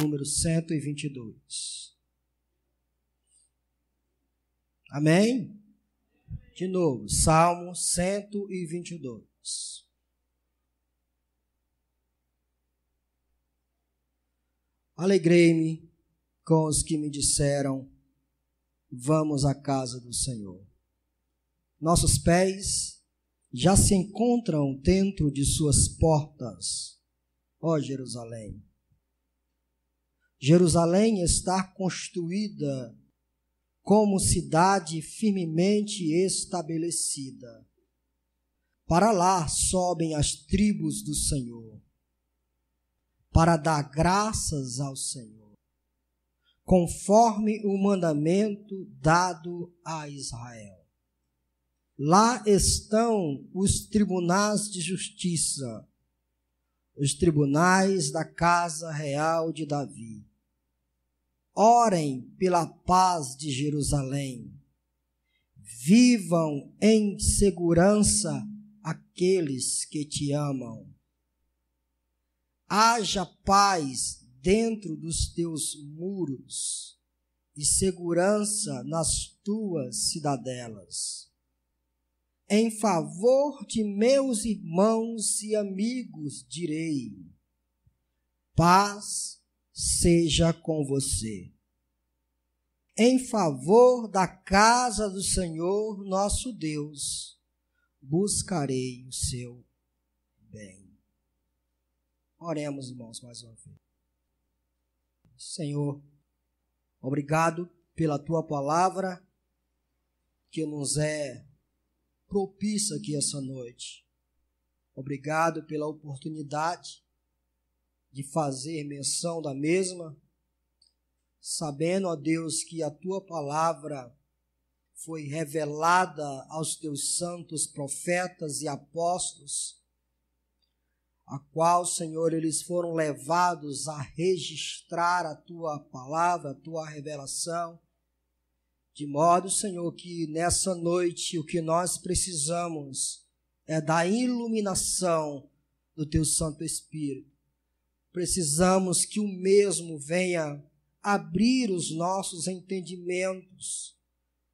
número 122. Amém? De novo, Salmo 122. Alegrei-me com os que me disseram: vamos à casa do Senhor. Nossos pés já se encontram dentro de suas portas, ó Jerusalém. Jerusalém está construída como cidade firmemente estabelecida. Para lá sobem as tribos do Senhor, para dar graças ao Senhor, conforme o mandamento dado a Israel. Lá estão os tribunais de justiça, os tribunais da casa real de Davi. Orem pela paz de Jerusalém. Vivam em segurança aqueles que te amam. Haja paz dentro dos teus muros e segurança nas tuas cidadelas. Em favor de meus irmãos e amigos direi: paz seja com você. Em favor da casa do Senhor nosso Deus, buscarei o seu bem. Oremos, irmãos, mais uma vez. Senhor, obrigado pela tua palavra que nos é propícia aqui essa noite. Obrigado pela oportunidade de fazer menção da mesma, sabendo, ó Deus, que a tua palavra foi revelada aos teus santos profetas e apóstolos, a qual, Senhor, eles foram levados a registrar a tua palavra, a tua revelação, de modo, Senhor, que nessa noite o que nós precisamos é da iluminação do teu Santo Espírito. Precisamos que o mesmo venha abrir os nossos entendimentos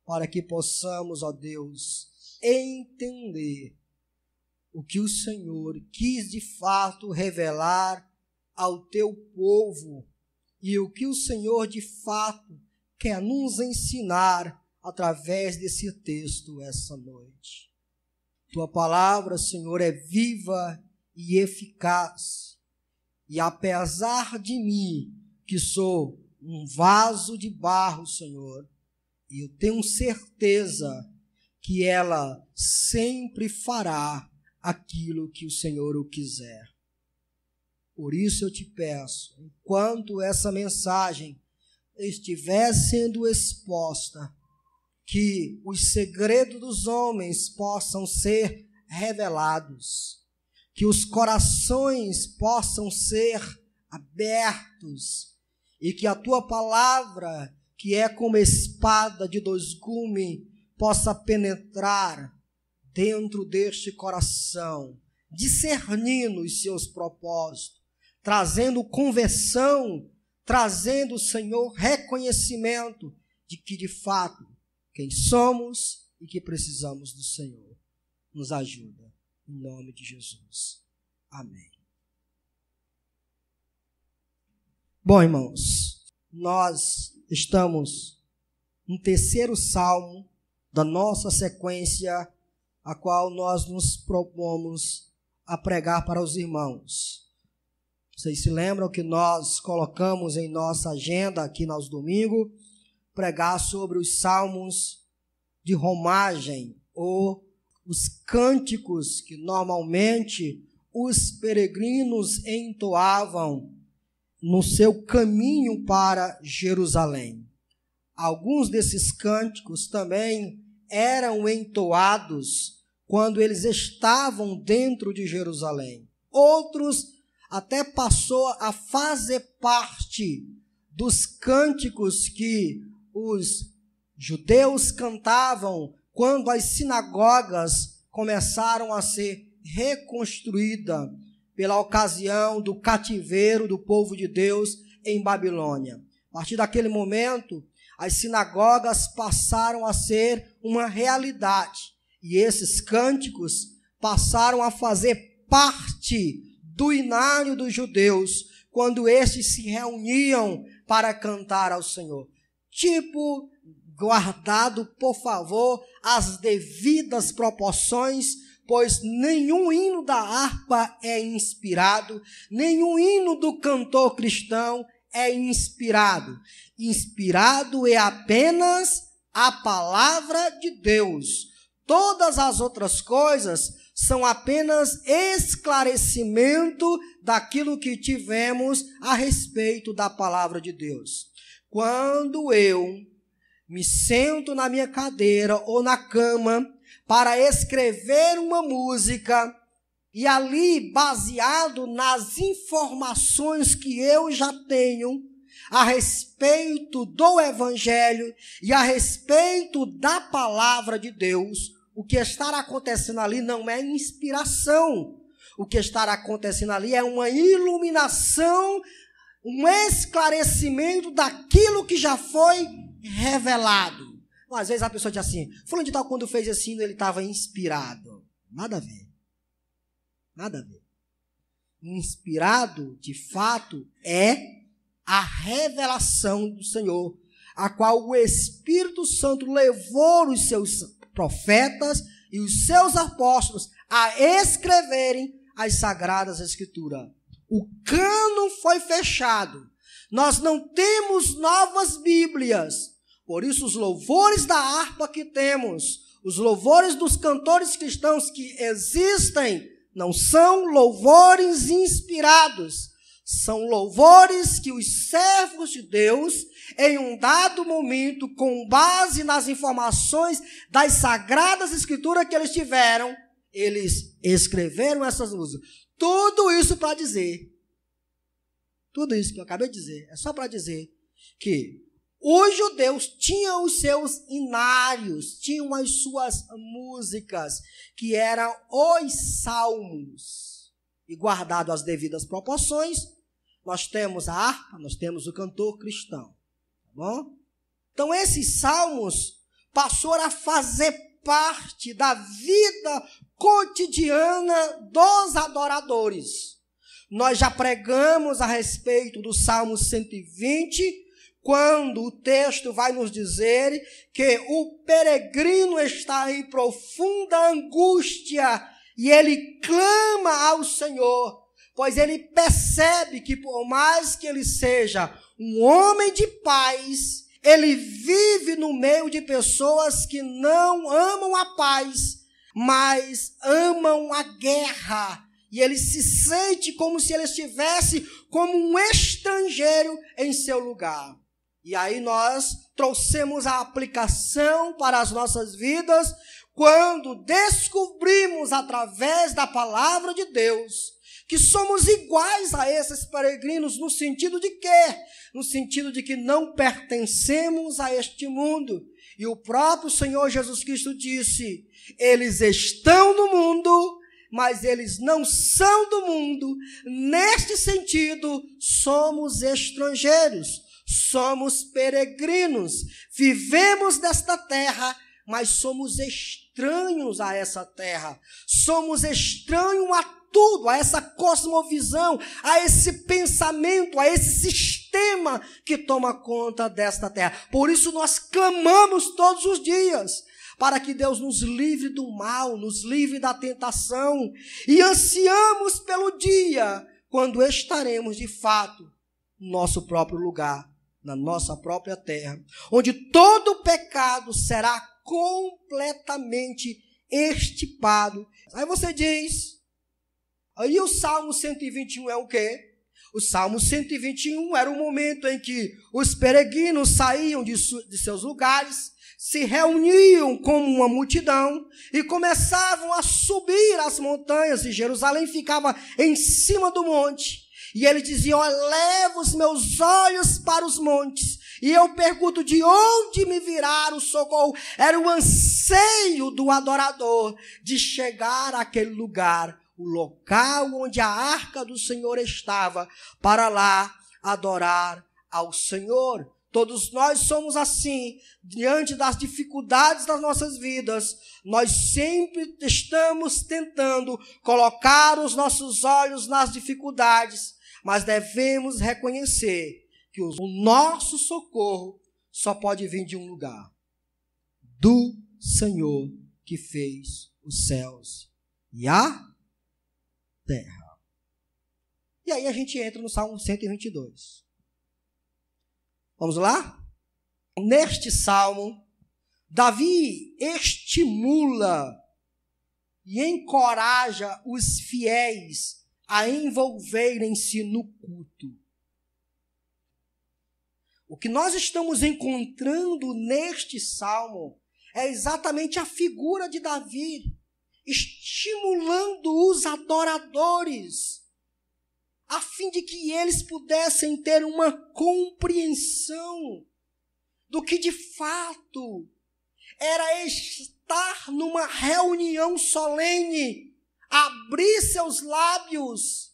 para que possamos, ó Deus, entender o que o Senhor quis de fato revelar ao teu povo e o que o Senhor de fato quer nos ensinar através desse texto essa noite. Tua palavra, Senhor, é viva e eficaz. E apesar de mim, que sou um vaso de barro, Senhor, eu tenho certeza que ela sempre fará aquilo que o Senhor o quiser. Por isso eu te peço, enquanto essa mensagem estiver sendo exposta, que os segredos dos homens possam ser revelados, que os corações possam ser abertos e que a tua palavra, que é como espada de dois gumes, possa penetrar dentro deste coração, discernindo os seus propósitos, trazendo conversão, trazendo, Senhor, reconhecimento de que, de fato, quem somos e que precisamos do Senhor. Nos ajuda, em nome de Jesus. Amém. Bom, irmãos, nós estamos no terceiro salmo da nossa sequência, a qual nós nos propomos a pregar para os irmãos. Vocês se lembram que nós colocamos em nossa agenda aqui nos domingos, pregar sobre os salmos de romagem, ou os cânticos que normalmente os peregrinos entoavam no seu caminho para Jerusalém. Alguns desses cânticos também eram entoados quando eles estavam dentro de Jerusalém. Outros até passou a fazer parte dos cânticos que os judeus cantavam quando as sinagogas começaram a ser reconstruídas pela ocasião do cativeiro do povo de Deus em Babilônia. A partir daquele momento, as sinagogas passaram a ser uma realidade. E esses cânticos passaram a fazer parte do inário dos judeus, quando estes se reuniam para cantar ao Senhor. Guardado, por favor, as devidas proporções, pois nenhum hino da harpa é inspirado, nenhum hino do cantor cristão é inspirado. Inspirado é apenas a palavra de Deus. Todas as outras coisas são apenas esclarecimento daquilo que tivemos a respeito da palavra de Deus. Quando eu me sento na minha cadeira ou na cama para escrever uma música, e ali, baseado nas informações que eu já tenho a respeito do Evangelho e a respeito da palavra de Deus, o que está acontecendo ali não é inspiração. O que está acontecendo ali é uma iluminação, um esclarecimento daquilo que já foi revelado. Às vezes a pessoa diz assim, fulano de tal, quando fez esse hino, ele estava inspirado. Nada a ver. Nada a ver. Inspirado, de fato, é a revelação do Senhor, a qual o Espírito Santo levou os seus profetas e os seus apóstolos a escreverem as Sagradas Escrituras. O cânon foi fechado. Nós não temos novas Bíblias. Por isso, os louvores da harpa que temos, os louvores dos cantores cristãos que existem, não são louvores inspirados. São louvores que os servos de Deus, em um dado momento, com base nas informações das Sagradas Escrituras que eles tiveram, eles escreveram essas músicas. Tudo isso para dizer, tudo isso que eu acabei de dizer, é só para dizer que os judeus tinham os seus inários, tinham as suas músicas, que eram os salmos. E guardado as devidas proporções, nós temos a harpa, nós temos o cantor cristão. Tá bom? Então, esses salmos passaram a fazer parte da vida cotidiana dos adoradores. Nós já pregamos a respeito do Salmo 120, quando o texto vai nos dizer que o peregrino está em profunda angústia e ele clama ao Senhor, pois ele percebe que por mais que ele seja um homem de paz, ele vive no meio de pessoas que não amam a paz, mas amam a guerra. E ele se sente como se ele estivesse como um estrangeiro em seu lugar. E aí nós trouxemos a aplicação para as nossas vidas quando descobrimos através da palavra de Deus que somos iguais a esses peregrinos no sentido de quê? No sentido de que não pertencemos a este mundo. E o próprio Senhor Jesus Cristo disse, eles estão no mundo, mas eles não são do mundo. Neste sentido, somos estrangeiros, somos peregrinos, vivemos nesta terra, mas somos estranhos a essa terra, somos estranhos a tudo, a essa cosmovisão, a esse pensamento, a esse sistema que toma conta desta terra. Por isso nós clamamos todos os dias, para que Deus nos livre do mal, nos livre da tentação, e ansiamos pelo dia, quando estaremos de fato no nosso próprio lugar, na nossa própria terra, onde todo pecado será completamente extirpado. Aí você diz, aí o Salmo 121 é o quê? O Salmo 121 era o momento em que os peregrinos saíam de seus lugares, se reuniam como uma multidão e começavam a subir as montanhas, e Jerusalém ficava em cima do monte. E ele dizia, eleva os meus olhos para os montes, e eu pergunto, de onde me virá o socorro? Era o anseio do adorador de chegar àquele lugar, o local onde a arca do Senhor estava, para lá adorar ao Senhor. Todos nós somos assim, diante das dificuldades das nossas vidas, nós sempre estamos tentando colocar os nossos olhos nas dificuldades, mas devemos reconhecer que o nosso socorro só pode vir de um lugar, do Senhor que fez os céus e a terra. E aí a gente entra no Salmo 122. Vamos lá? Neste salmo, Davi estimula e encoraja os fiéis a envolverem-se no culto. O que nós estamos encontrando neste salmo é exatamente a figura de Davi, estimulando os adoradores, a fim de que eles pudessem ter uma compreensão do que de fato era estar numa reunião solene, abrir seus lábios,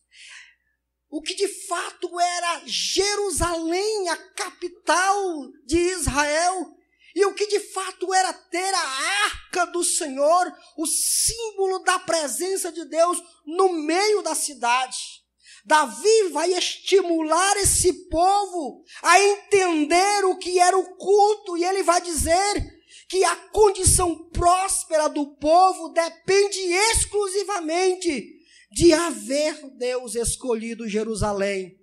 o que de fato era Jerusalém, a capital de Israel, e o que de fato era ter a arca do Senhor, o símbolo da presença de Deus no meio da cidade. Davi vai estimular esse povo a entender o que era o culto, e ele vai dizer que a condição próspera do povo depende exclusivamente de haver Deus escolhido Jerusalém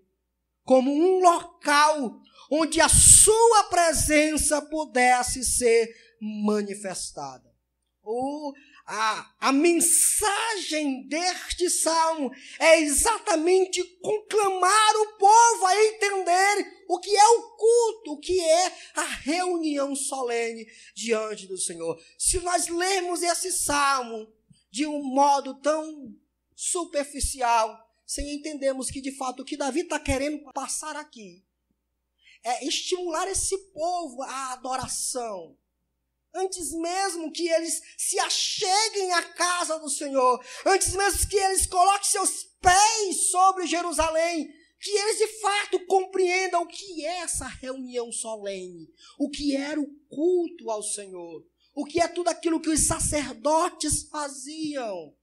como um local onde a sua presença pudesse ser manifestada. A mensagem deste salmo é exatamente conclamar o povo a entender o que é o culto, o que é a reunião solene diante do Senhor. Se nós lermos esse salmo de um modo tão superficial, sem entendermos que de fato o que Davi está querendo passar aqui é estimular esse povo à adoração, antes mesmo que eles se acheguem à casa do Senhor, antes mesmo que eles coloquem seus pés sobre Jerusalém, que eles de fato compreendam o que é essa reunião solene, o que era o culto ao Senhor, o que é tudo aquilo que os sacerdotes faziam.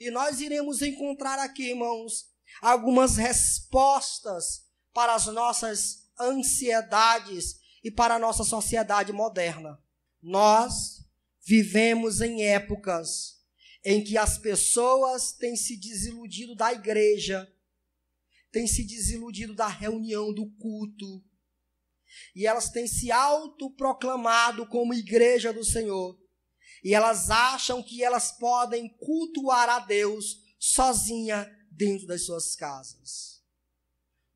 E nós iremos encontrar aqui, irmãos, algumas respostas para as nossas ansiedades e para a nossa sociedade moderna. Nós vivemos em épocas em que as pessoas têm se desiludido da igreja, têm se desiludido da reunião do culto, e elas têm se autoproclamado como igreja do Senhor, e elas acham que elas podem cultuar a Deus sozinha dentro das suas casas.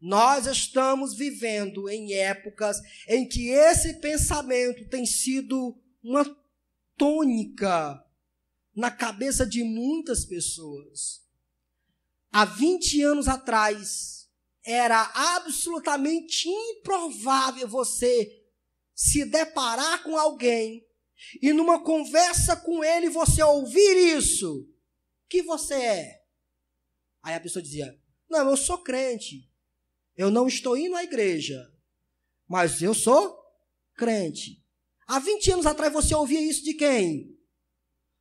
Nós estamos vivendo em épocas em que esse pensamento tem sido uma tônica na cabeça de muitas pessoas. Há 20 anos atrás, era absolutamente improvável você se deparar com alguém e numa conversa com ele você ouvir isso. Que você é? Aí a pessoa dizia, não, eu sou crente. Eu não estou indo à igreja, mas eu sou crente. Há 20 anos atrás você ouvia isso de quem?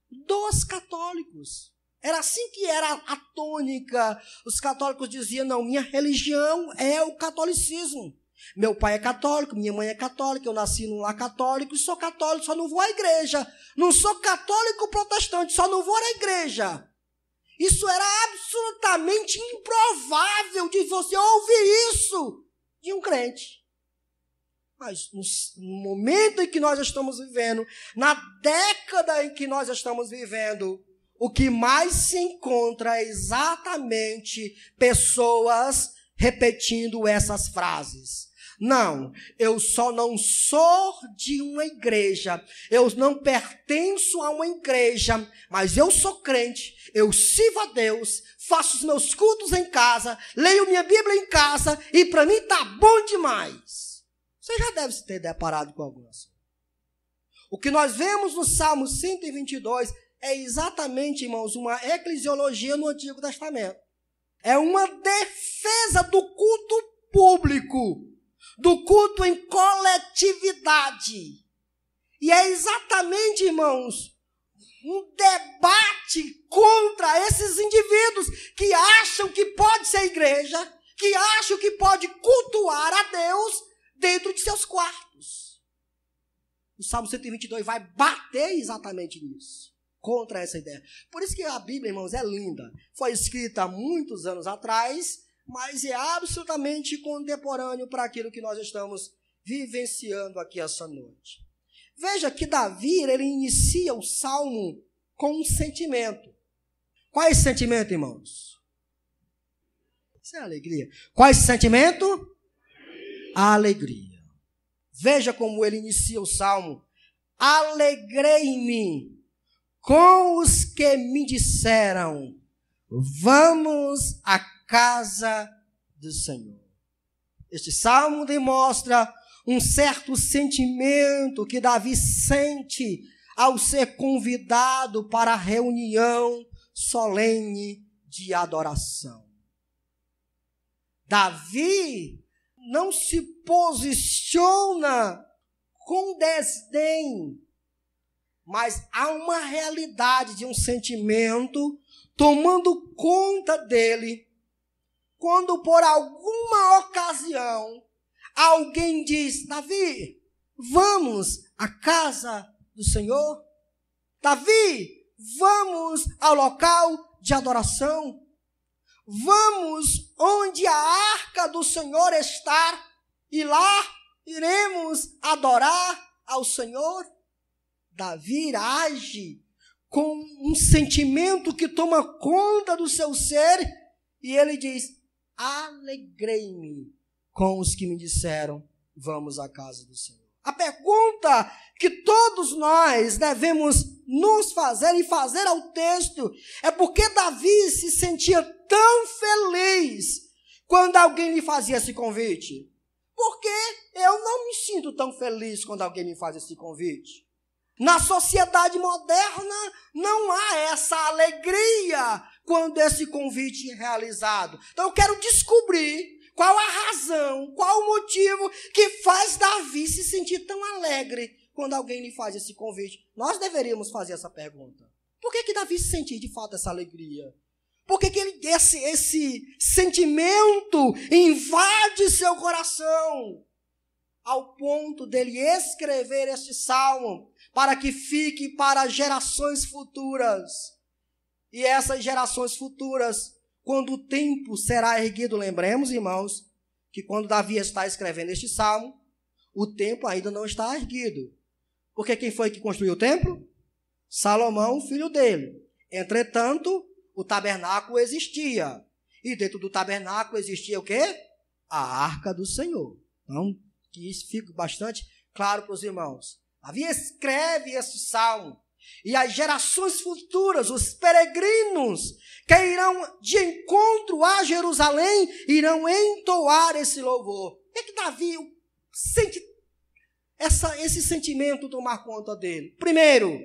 Dos católicos. Era assim que era a tônica. Os católicos diziam, não, minha religião é o catolicismo. Meu pai é católico, minha mãe é católica, eu nasci num lar católico, sou católico, só não vou à igreja. Não sou católico protestante, só não vou à igreja. Isso era absolutamente improvável de você ouvir isso de um crente. Mas no momento em que nós estamos vivendo, na década em que nós estamos vivendo, o que mais se encontra é exatamente pessoas repetindo essas frases. Não, eu só não sou de uma igreja, eu não pertenço a uma igreja, mas eu sou crente, eu sirvo a Deus, faço os meus cultos em casa, leio minha Bíblia em casa e para mim está bom demais. Você já deve se ter deparado com alguma assim. O que nós vemos no Salmo 122 é exatamente, irmãos, uma eclesiologia no Antigo Testamento. É uma defesa do culto público, do culto em coletividade. E é exatamente, irmãos, um debate contra esses indivíduos que acham que pode ser igreja, que acham que pode cultuar a Deus dentro de seus quartos. O Salmo 122 vai bater exatamente nisso, contra essa ideia. Por isso que a Bíblia, irmãos, é linda. Foi escrita há muitos anos atrás, mas é absolutamente contemporâneo para aquilo que nós estamos vivenciando aqui essa noite. Veja que Davi, ele inicia o Salmo com um sentimento. Qual é esse sentimento, irmãos? Isso é alegria. Qual é esse sentimento? A alegria. Veja como ele inicia o Salmo. Alegrei-me com os que me disseram, vamos à casa do Senhor. Este Salmo demonstra um certo sentimento que Davi sente ao ser convidado para a reunião solene de adoração. Davi não se posiciona com desdém, mas há uma realidade de um sentimento tomando conta dele, quando por alguma ocasião alguém diz, Davi, vamos à casa do Senhor? Davi, vamos ao local de adoração? Vamos onde a arca do Senhor está e lá iremos adorar ao Senhor? Davi age com um sentimento que toma conta do seu ser e ele diz, alegrei-me com os que me disseram, vamos à casa do Senhor. A pergunta que todos nós devemos nos fazer e fazer ao texto é por que Davi se sentia tão feliz quando alguém lhe fazia esse convite? Porque eu não me sinto tão feliz quando alguém me faz esse convite. Na sociedade moderna não há essa alegria quando esse convite é realizado. Então eu quero descobrir qual a razão, qual o motivo que faz Davi se sentir tão alegre quando alguém lhe faz esse convite. Nós deveríamos fazer essa pergunta. Por que Davi se sentia de fato essa alegria? Por que esse sentimento invade seu coração ao ponto dele escrever este salmo para que fique para gerações futuras? E essas gerações futuras, quando o templo será erguido, lembremos, irmãos, que quando Davi está escrevendo este salmo, o templo ainda não está erguido. Porque quem foi que construiu o templo? Salomão, filho dele. Entretanto, o tabernáculo existia. E dentro do tabernáculo existia o quê? A arca do Senhor. Então, que isso fique bastante claro para os irmãos. Davi escreve esse salmo. E as gerações futuras, os peregrinos que irão de encontro a Jerusalém, irão entoar esse louvor. Por que Davi sente esse sentimento tomar conta dele? Primeiro,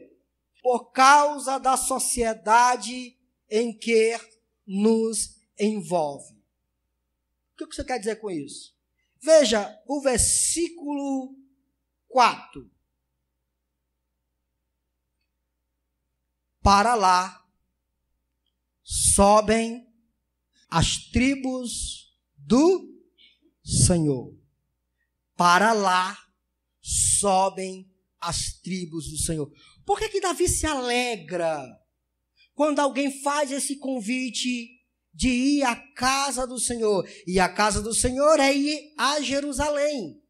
por causa da sociedade em que nos envolve. O que você quer dizer com isso? Veja o versículo 4. Para lá sobem as tribos do Senhor. Para lá sobem as tribos do Senhor. Por que Davi se alegra quando alguém faz esse convite de ir à casa do Senhor? E a casa do Senhor é ir a Jerusalém.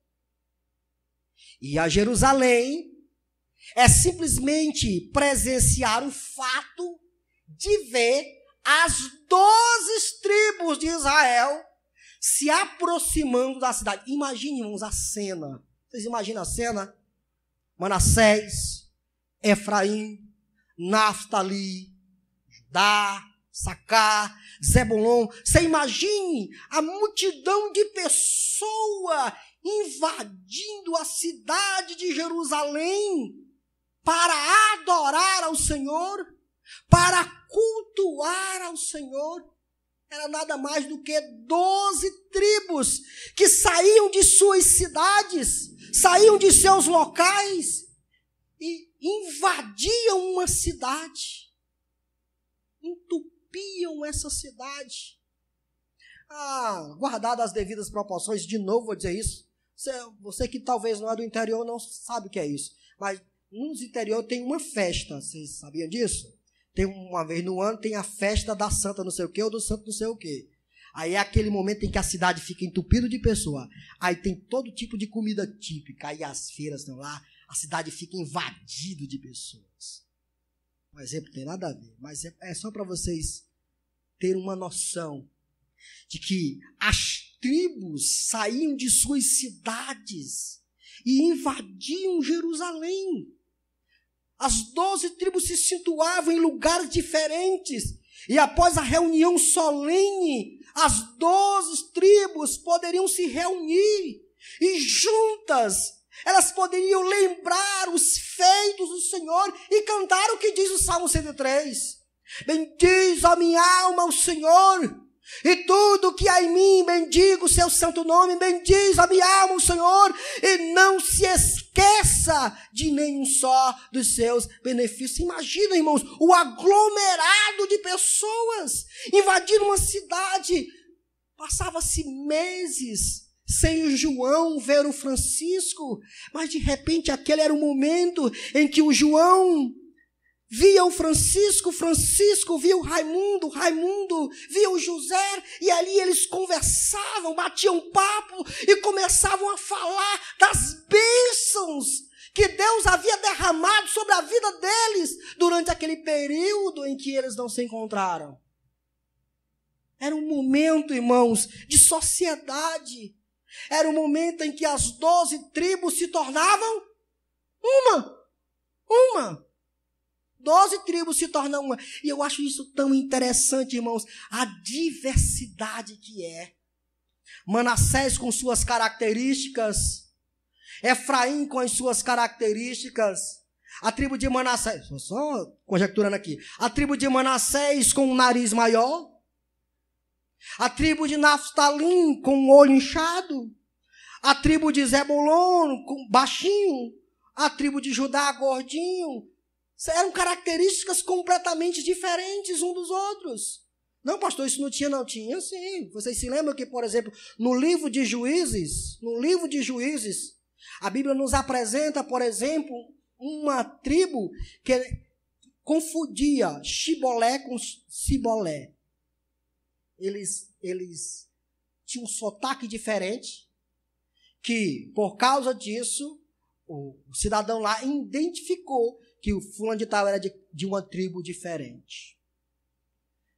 E a Jerusalém é simplesmente presenciar o fato de ver as 12 tribos de Israel se aproximando da cidade. Imaginem, irmãos, a cena. Vocês imaginam a cena? Manassés, Efraim, Naftali, Judá, Sacar, Zebulon. Você imagine a multidão de pessoas invadindo a cidade de Jerusalém para adorar ao Senhor, para cultuar ao Senhor. era nada mais do que 12 tribos que saíam de suas cidades, saíam de seus locais e invadiam uma cidade, entupiam essa cidade. Guardadas as devidas proporções, de novo vou dizer isso, você que talvez não é do interior não sabe o que é isso, mas nos interior tem uma festa, vocês sabiam disso? Tem uma vez no ano, tem a festa da santa não sei o quê, ou do santo não sei o quê. Aí é aquele momento em que a cidade fica entupida de pessoas. Aí tem todo tipo de comida típica, aí as feiras estão lá, a cidade fica invadida de pessoas. Um exemplo tem nada a ver, mas é só para vocês terem uma noção de que as tribos saíam de suas cidades e invadiam Jerusalém. As 12 tribos se situavam em lugares diferentes. E após a reunião solene, as 12 tribos poderiam se reunir. E juntas, elas poderiam lembrar os feitos do Senhor e cantar o que diz o Salmo 103. Bendiz a minha alma o Senhor, e tudo que há em mim, bendiga o seu santo nome, bendiz a minha alma o Senhor, e não se esqueça de nenhum só dos seus benefícios. Imagina, irmãos, o aglomerado de pessoas invadindo uma cidade. Passava-se meses sem o João ver o Francisco, mas de repente aquele era o momento em que o João via o Francisco, Francisco via o Raimundo, Raimundo via o José, e ali eles conversavam, batiam papo e começavam a falar das bênçãos que Deus havia derramado sobre a vida deles durante aquele período em que eles não se encontraram. Era um momento, irmãos, de sociedade. Era um momento em que as 12 tribos se tornavam uma. 12 tribos se tornam uma. E eu acho isso tão interessante, irmãos, a diversidade que é. Manassés com suas características, Efraim com as suas características, a tribo de Manassés, só conjecturando aqui, a tribo de Manassés com um nariz maior, a tribo de Naftalim com um olho inchado, a tribo de Zebulon com baixinho, a tribo de Judá gordinho. Eram características completamente diferentes um dos outros. Não, pastor, isso não tinha, não tinha, sim. Vocês se lembram que, por exemplo, no livro de Juízes, a Bíblia nos apresenta, por exemplo, uma tribo que confundia Shibolé com Sibolé. Eles tinham um sotaque diferente, que, por causa disso, o cidadão lá identificou que o fulano de tal era de uma tribo diferente.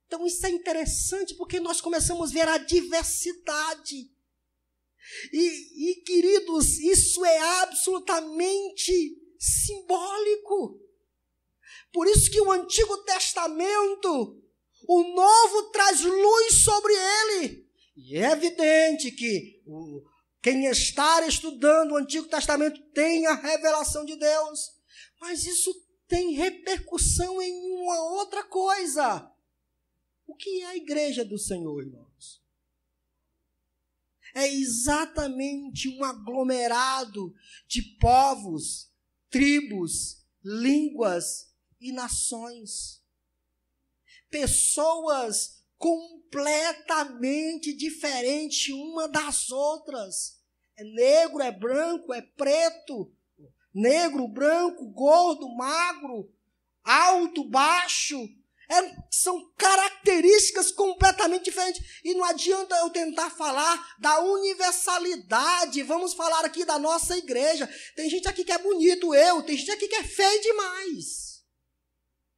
Então isso é interessante porque nós começamos a ver a diversidade. E queridos, isso é absolutamente simbólico. Por isso que o Antigo Testamento, o Novo traz luz sobre ele. E é evidente que quem está estudando o Antigo Testamento tem a revelação de Deus. Mas isso tem repercussão em uma outra coisa. O que é a igreja do Senhor, irmãos? É exatamente um aglomerado de povos, tribos, línguas e nações. Pessoas completamente diferentes uma das outras. É negro, é branco, é preto. Negro, branco, gordo, magro, alto, baixo. São características completamente diferentes. E não adianta eu tentar falar da universalidade. Vamos falar aqui da nossa igreja. Tem gente aqui que é bonito, tem gente aqui que é feio demais.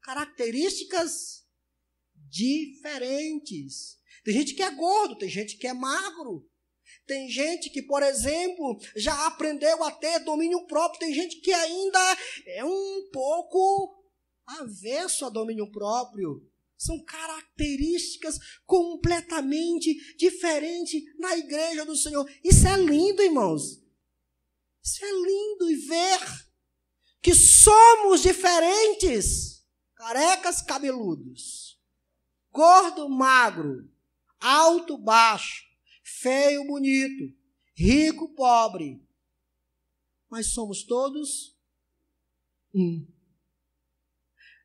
Características diferentes. Tem gente que é gordo, tem gente que é magro. Tem gente que, por exemplo, já aprendeu a ter domínio próprio. Tem gente que ainda é um pouco avesso a domínio próprio. São características completamente diferentes na igreja do Senhor. Isso é lindo, irmãos. Isso é lindo, e ver que somos diferentes. Carecas, cabeludos. Gordo, magro. alto, baixo, feio, bonito, rico, pobre, mas somos todos um.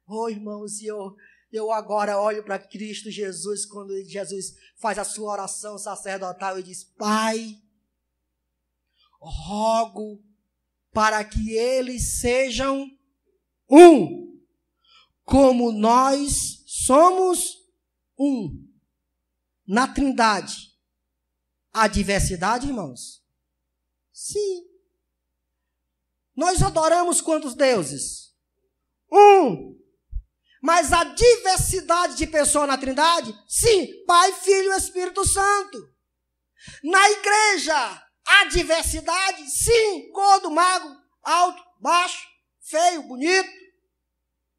Oh, irmãos, e eu agora olho para Cristo Jesus, quando Jesus faz a sua oração sacerdotal e diz: Pai, rogo para que eles sejam um, como nós somos um. Na Trindade, há diversidade, irmãos? Sim. Nós adoramos quantos deuses? Um. Mas a diversidade de pessoas na Trindade? Sim, Pai, Filho e Espírito Santo. Na igreja, há diversidade? Sim, gordo, magro, alto, baixo, feio, bonito.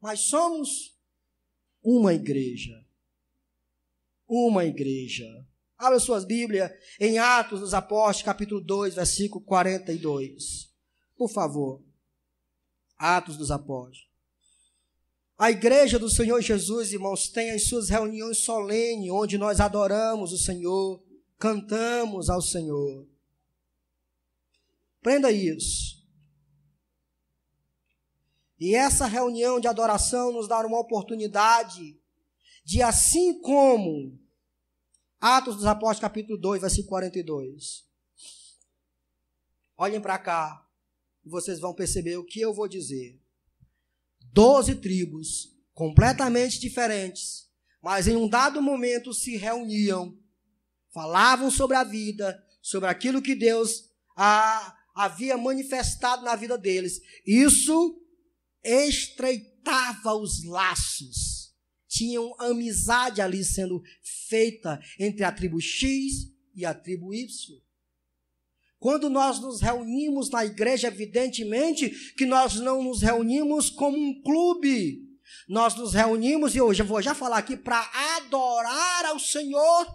Mas somos uma igreja. Uma igreja. Abra suas Bíblias em Atos dos Apóstolos, capítulo 2, versículo 42. Por favor. Atos dos Apóstolos. A igreja do Senhor Jesus, irmãos, tem as suas reuniões solenes, onde nós adoramos o Senhor, cantamos ao Senhor. Prenda isso. E essa reunião de adoração nos dá uma oportunidade de, assim como Atos dos Apóstolos, capítulo 2, versículo 42. Olhem para cá, e vocês vão perceber o que eu vou dizer. 12 tribos, completamente diferentes, mas em um dado momento se reuniam, falavam sobre a vida, sobre aquilo que Deus havia manifestado na vida deles. Isso estreitava os laços. Tinham amizade ali sendo feita entre a tribo X e a tribo Y. Quando nós nos reunimos na igreja, evidentemente que nós não nos reunimos como um clube. Nós nos reunimos, e hoje eu vou já falar aqui, para adorar ao Senhor.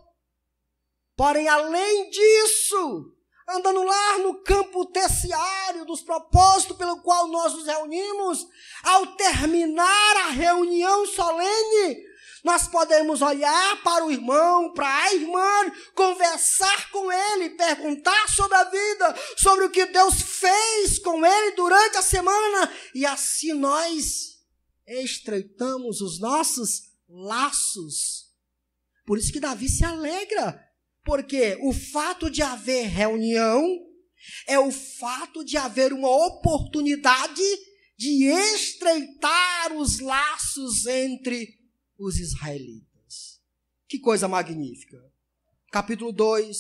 Porém, além disso, andando lá no campo terciário dos propósitos pelo qual nós nos reunimos, ao terminar a reunião solene, nós podemos olhar para o irmão, para a irmã, conversar com ele, perguntar sobre a vida, sobre o que Deus fez com ele durante a semana, e assim nós estreitamos os nossos laços. Por isso que Davi se alegra, porque o fato de haver reunião é o fato de haver uma oportunidade de estreitar os laços entre os israelitas. Que coisa magnífica. Capítulo 2,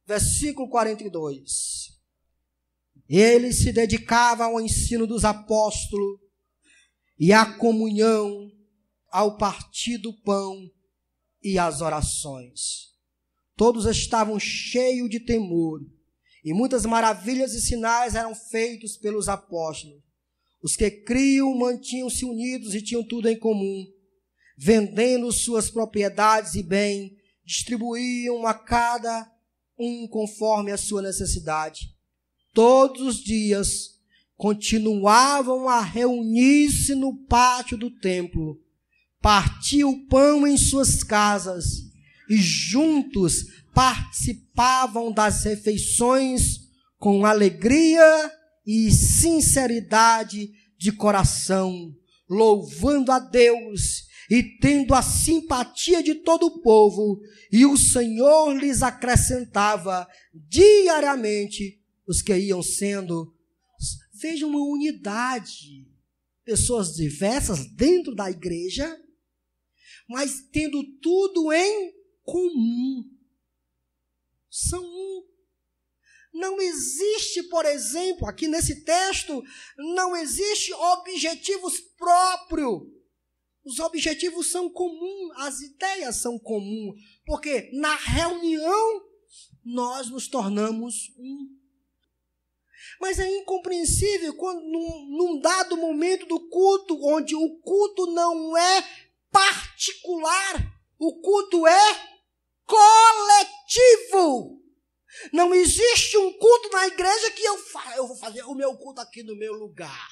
versículo 42. Ele se dedicava ao ensino dos apóstolos e à comunhão, ao partir do pão e às orações. Todos estavam cheios de temor, e muitas maravilhas e sinais eram feitos pelos apóstolos. Os que criam mantinham-se unidos e tinham tudo em comum, vendendo suas propriedades e bem, distribuíam a cada um conforme a sua necessidade. Todos os dias continuavam a reunir-se no pátio do templo, partiam o pão em suas casas e juntos participavam das refeições com alegria e sinceridade de coração, louvando a Deus e tendo a simpatia de todo o povo, e o Senhor lhes acrescentava diariamente os que iam sendo. Veja uma unidade, pessoas diversas dentro da igreja, mas tendo tudo em comum. São um. Não existe, por exemplo, aqui nesse texto, não existe objetivos próprios. Os objetivos são comuns, as ideias são comuns, porque na reunião nós nos tornamos um. Mas é incompreensível quando num dado momento do culto, onde o culto não é particular, o culto é coletivo. Não existe um culto na igreja que eu vou fazer o meu culto aqui no meu lugar.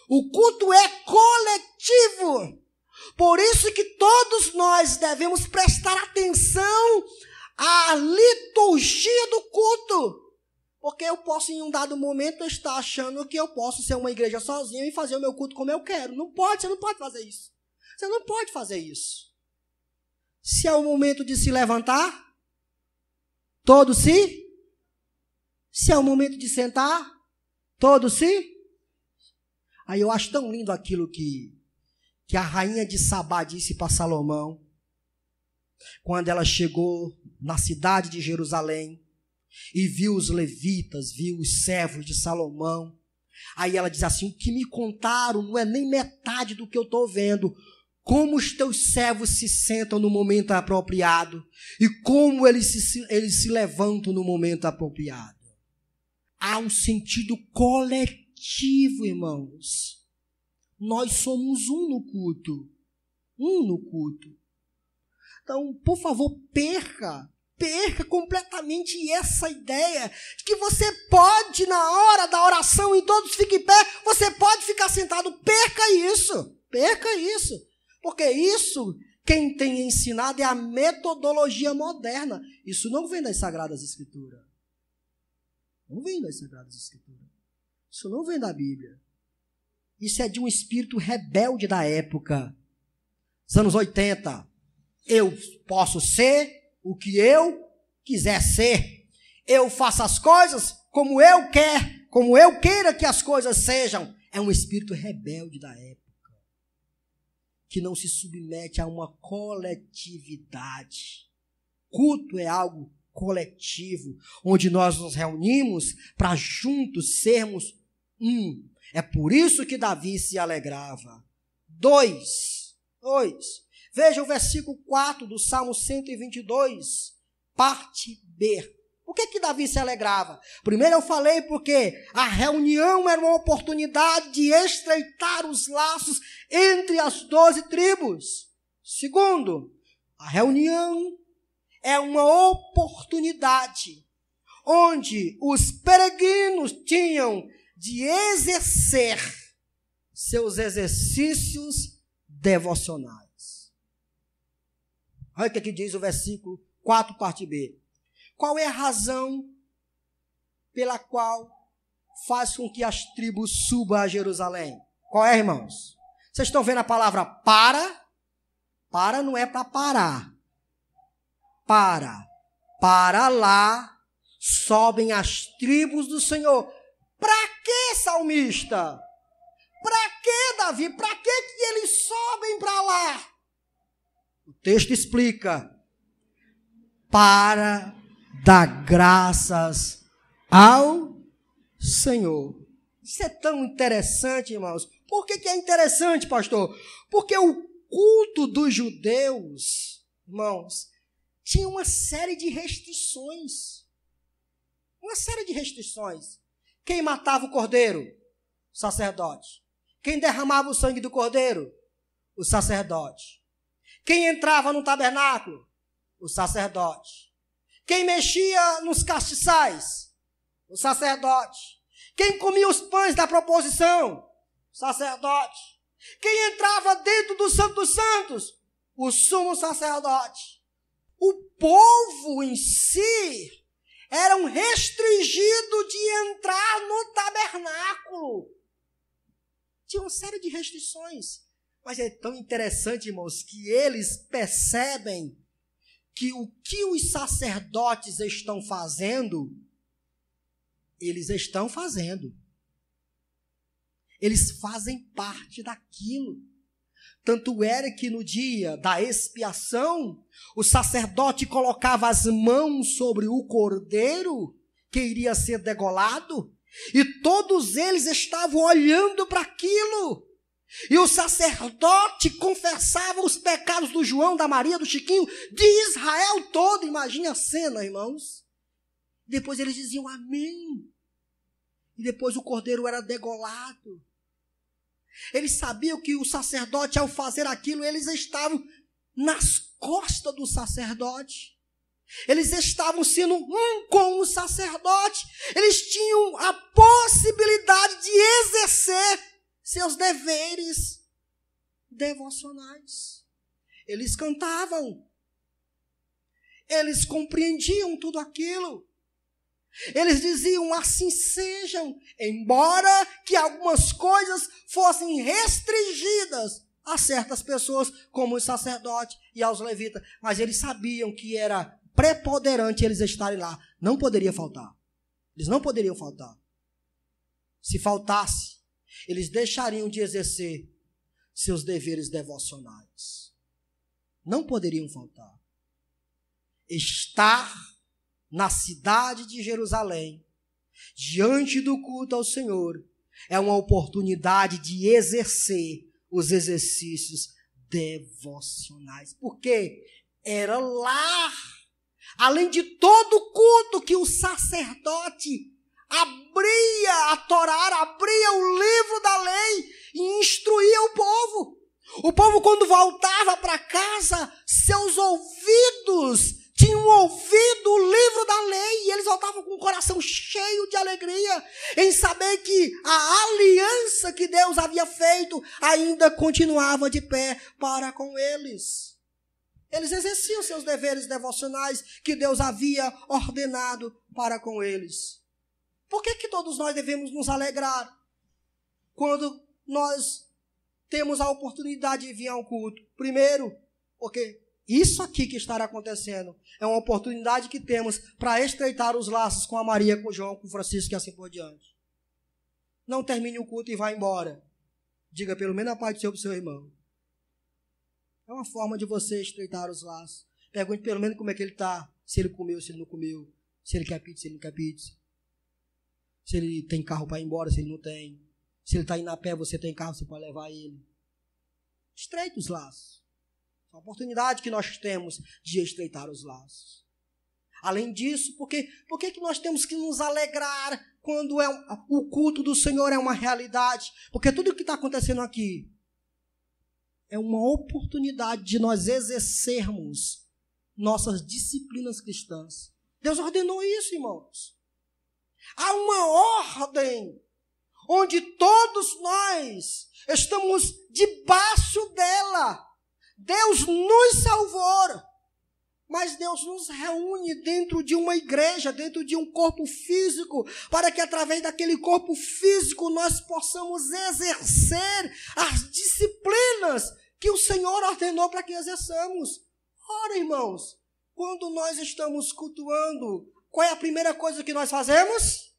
O culto é coletivo. Por isso que todos nós devemos prestar atenção à liturgia do culto. Porque eu posso, em um dado momento, estar achando que eu posso ser uma igreja sozinho e fazer o meu culto como eu quero. Não pode, você não pode fazer isso. Você não pode fazer isso. Se é o momento de se levantar, todos se. Se é o momento de sentar, todos se. Aí eu acho tão lindo aquilo que a rainha de Sabá disse para Salomão, quando ela chegou na cidade de Jerusalém e viu os levitas, viu os servos de Salomão. Aí ela diz assim: o que me contaram não é nem metade do que eu estou vendo. Como os teus servos se sentam no momento apropriado e como eles se levantam no momento apropriado. Há um sentido coletivo, irmãos. Nós somos um no culto. Um no culto. Então, por favor, perca completamente essa ideia de que você pode, na hora da oração, e todos fiquem em pé, você pode ficar sentado. Perca isso. Porque isso, quem tem ensinado é a metodologia moderna. Isso não vem das Sagradas Escrituras. Não vem das Sagradas Escrituras. Isso não vem da Bíblia. Isso é de um espírito rebelde da época. Dos anos 80. Eu posso ser o que eu quiser ser. Eu faço as coisas como eu queira que as coisas sejam. É um espírito rebelde da época, que não se submete a uma coletividade. Culto é algo coletivo, onde nós nos reunimos para juntos sermos um. É por isso que Davi se alegrava. 2. Veja o versículo 4 do Salmo 122, parte B. Por que Davi se alegrava? Primeiro eu falei porque a reunião era uma oportunidade de estreitar os laços entre as 12 tribos. Segundo, a reunião é uma oportunidade onde os peregrinos tinham de exercer seus exercícios devocionais. Olha o que diz o versículo 4, parte B. Qual é a razão pela qual faz com que as tribos subam a Jerusalém? Qual é, irmãos? Vocês estão vendo a palavra para? Para não é para parar. Para lá sobem as tribos do Senhor. Para que, salmista? Para que, Davi? Para que eles sobem para lá? O texto explica: para dar graças ao Senhor. Isso é tão interessante, irmãos. Por que é interessante, pastor? Porque o culto dos judeus, irmãos, tinha uma série de restrições. Uma série de restrições. Quem matava o cordeiro? O sacerdote. Quem derramava o sangue do cordeiro? O sacerdote. Quem entrava no tabernáculo? O sacerdote. Quem mexia nos castiçais? O sacerdote. Quem comia os pães da proposição? O sacerdote. Quem entrava dentro do Santo dos Santos? O sumo sacerdote. O povo em si eram restringidos de entrar no tabernáculo. Tinha uma série de restrições. Mas é tão interessante, irmãos, que eles percebem que o que os sacerdotes estão fazendo, eles estão fazendo. Eles fazem parte daquilo. Tanto era que no dia da expiação, o sacerdote colocava as mãos sobre o cordeiro que iria ser degolado, e todos eles estavam olhando para aquilo. E o sacerdote confessava os pecados do João, da Maria, do Chiquinho, de Israel todo. Imagine a cena, irmãos. Depois eles diziam amém. E depois o cordeiro era degolado. Eles sabiam que o sacerdote, ao fazer aquilo, eles estavam nas costas do sacerdote. Eles estavam sendo um com o sacerdote. Eles tinham a possibilidade de exercer seus deveres. devocionais. Eles cantavam. Eles compreendiam tudo aquilo. Eles diziam, assim sejam, embora que algumas coisas fossem restringidas a certas pessoas, como os sacerdotes e aos levitas. Mas eles sabiam que era preponderante eles estarem lá. Não poderia faltar. Eles não poderiam faltar. Se faltasse, eles deixariam de exercer seus deveres devocionais. Não poderiam faltar. Estar na cidade de Jerusalém, diante do culto ao Senhor, é uma oportunidade de exercer os exercícios devocionais. Porque era lá, além de todo o culto que o sacerdote abria a Torá, abria o livro da lei e instruía o povo. O povo, quando voltava para casa, seus ouvidos tinham ouvido o livro da lei e eles voltavam com o coração cheio de alegria em saber que a aliança que Deus havia feito ainda continuava de pé para com eles. Eles exerciam seus deveres devocionais que Deus havia ordenado para com eles. Por que todos nós devemos nos alegrar quando nós temos a oportunidade de vir ao culto? Primeiro, porque isso aqui que estará acontecendo é uma oportunidade que temos para estreitar os laços com a Maria, com o João, com o Francisco e assim por diante. Não termine o culto e vá embora. Diga pelo menos a paz do Senhor para o seu irmão. É uma forma de você estreitar os laços. Pergunte pelo menos como é que ele está. Se ele comeu, se ele não comeu. Se ele quer pizza, se ele não quer pizza. Se ele tem carro para ir embora, se ele não tem. Se ele está indo a pé, você tem carro, você pode levar ele. Estreite os laços. É uma oportunidade que nós temos de estreitar os laços. Além disso, por que nós temos que nos alegrar quando o culto do Senhor é uma realidade? Porque tudo o que está acontecendo aqui é uma oportunidade de nós exercermos nossas disciplinas cristãs. Deus ordenou isso, irmãos. Há uma ordem onde todos nós estamos debaixo dela. Deus nos salvou, mas Deus nos reúne dentro de uma igreja, dentro de um corpo físico, para que através daquele corpo físico nós possamos exercer as disciplinas que o Senhor ordenou para que exerçamos. Ora, irmãos, quando nós estamos cultuando, qual é a primeira coisa que nós fazemos?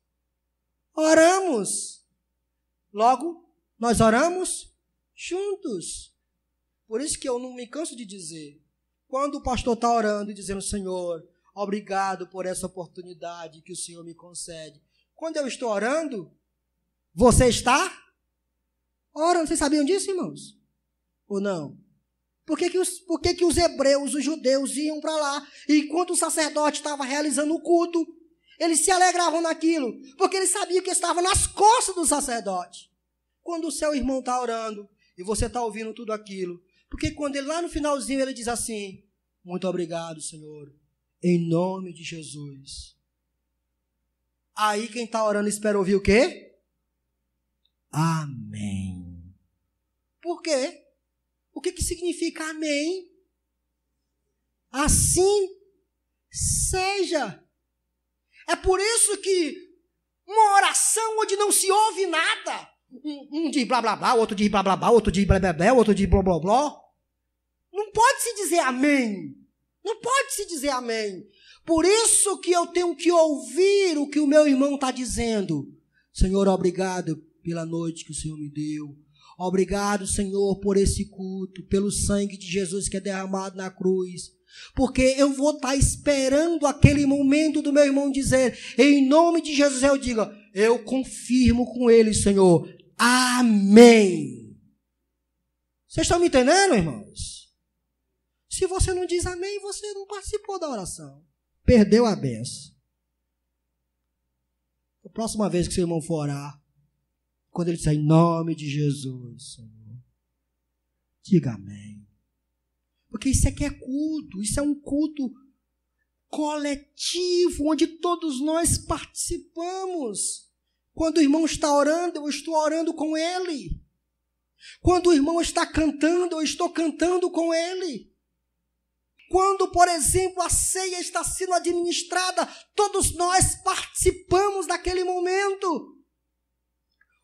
Oramos. Logo, nós oramos juntos. Por isso que eu não me canso de dizer, quando o pastor está orando e dizendo, Senhor, obrigado por essa oportunidade que o Senhor me concede. Quando eu estou orando, você está orando. Vocês sabiam disso, irmãos? Ou não? Por que os hebreus, os judeus, iam para lá? E enquanto o sacerdote estava realizando o culto, eles se alegravam naquilo, porque eles sabiam que estava nas costas do sacerdote. Quando o seu irmão está orando e você está ouvindo tudo aquilo, porque quando ele lá no finalzinho ele diz assim, muito obrigado, Senhor, em nome de Jesus. Aí quem está orando espera ouvir o quê? Amém. Por quê? O que significa amém? Assim seja. É por isso que uma oração onde não se ouve nada, um diz blá blá blá, outro diz blá blá blá, outro diz blá blá blá, outro diz blá blá blá, não pode se dizer amém. Não pode se dizer amém. Por isso que eu tenho que ouvir o que o meu irmão está dizendo. Senhor, obrigado pela noite que o Senhor me deu. Obrigado, Senhor, por esse culto, pelo sangue de Jesus que é derramado na cruz. Porque eu vou estar esperando aquele momento do meu irmão dizer, em nome de Jesus eu digo, eu confirmo com ele, Senhor, amém. Vocês estão me entendendo, irmãos? Se você não diz amém, você não participou da oração. Perdeu a benção. A próxima vez que seu irmão for orar, quando ele disser em nome de Jesus, Senhor, diga amém. Porque isso aqui é culto, isso é um culto coletivo, onde todos nós participamos. Quando o irmão está orando, eu estou orando com ele. Quando o irmão está cantando, eu estou cantando com ele. Quando, por exemplo, a ceia está sendo administrada, todos nós participamos daquele momento.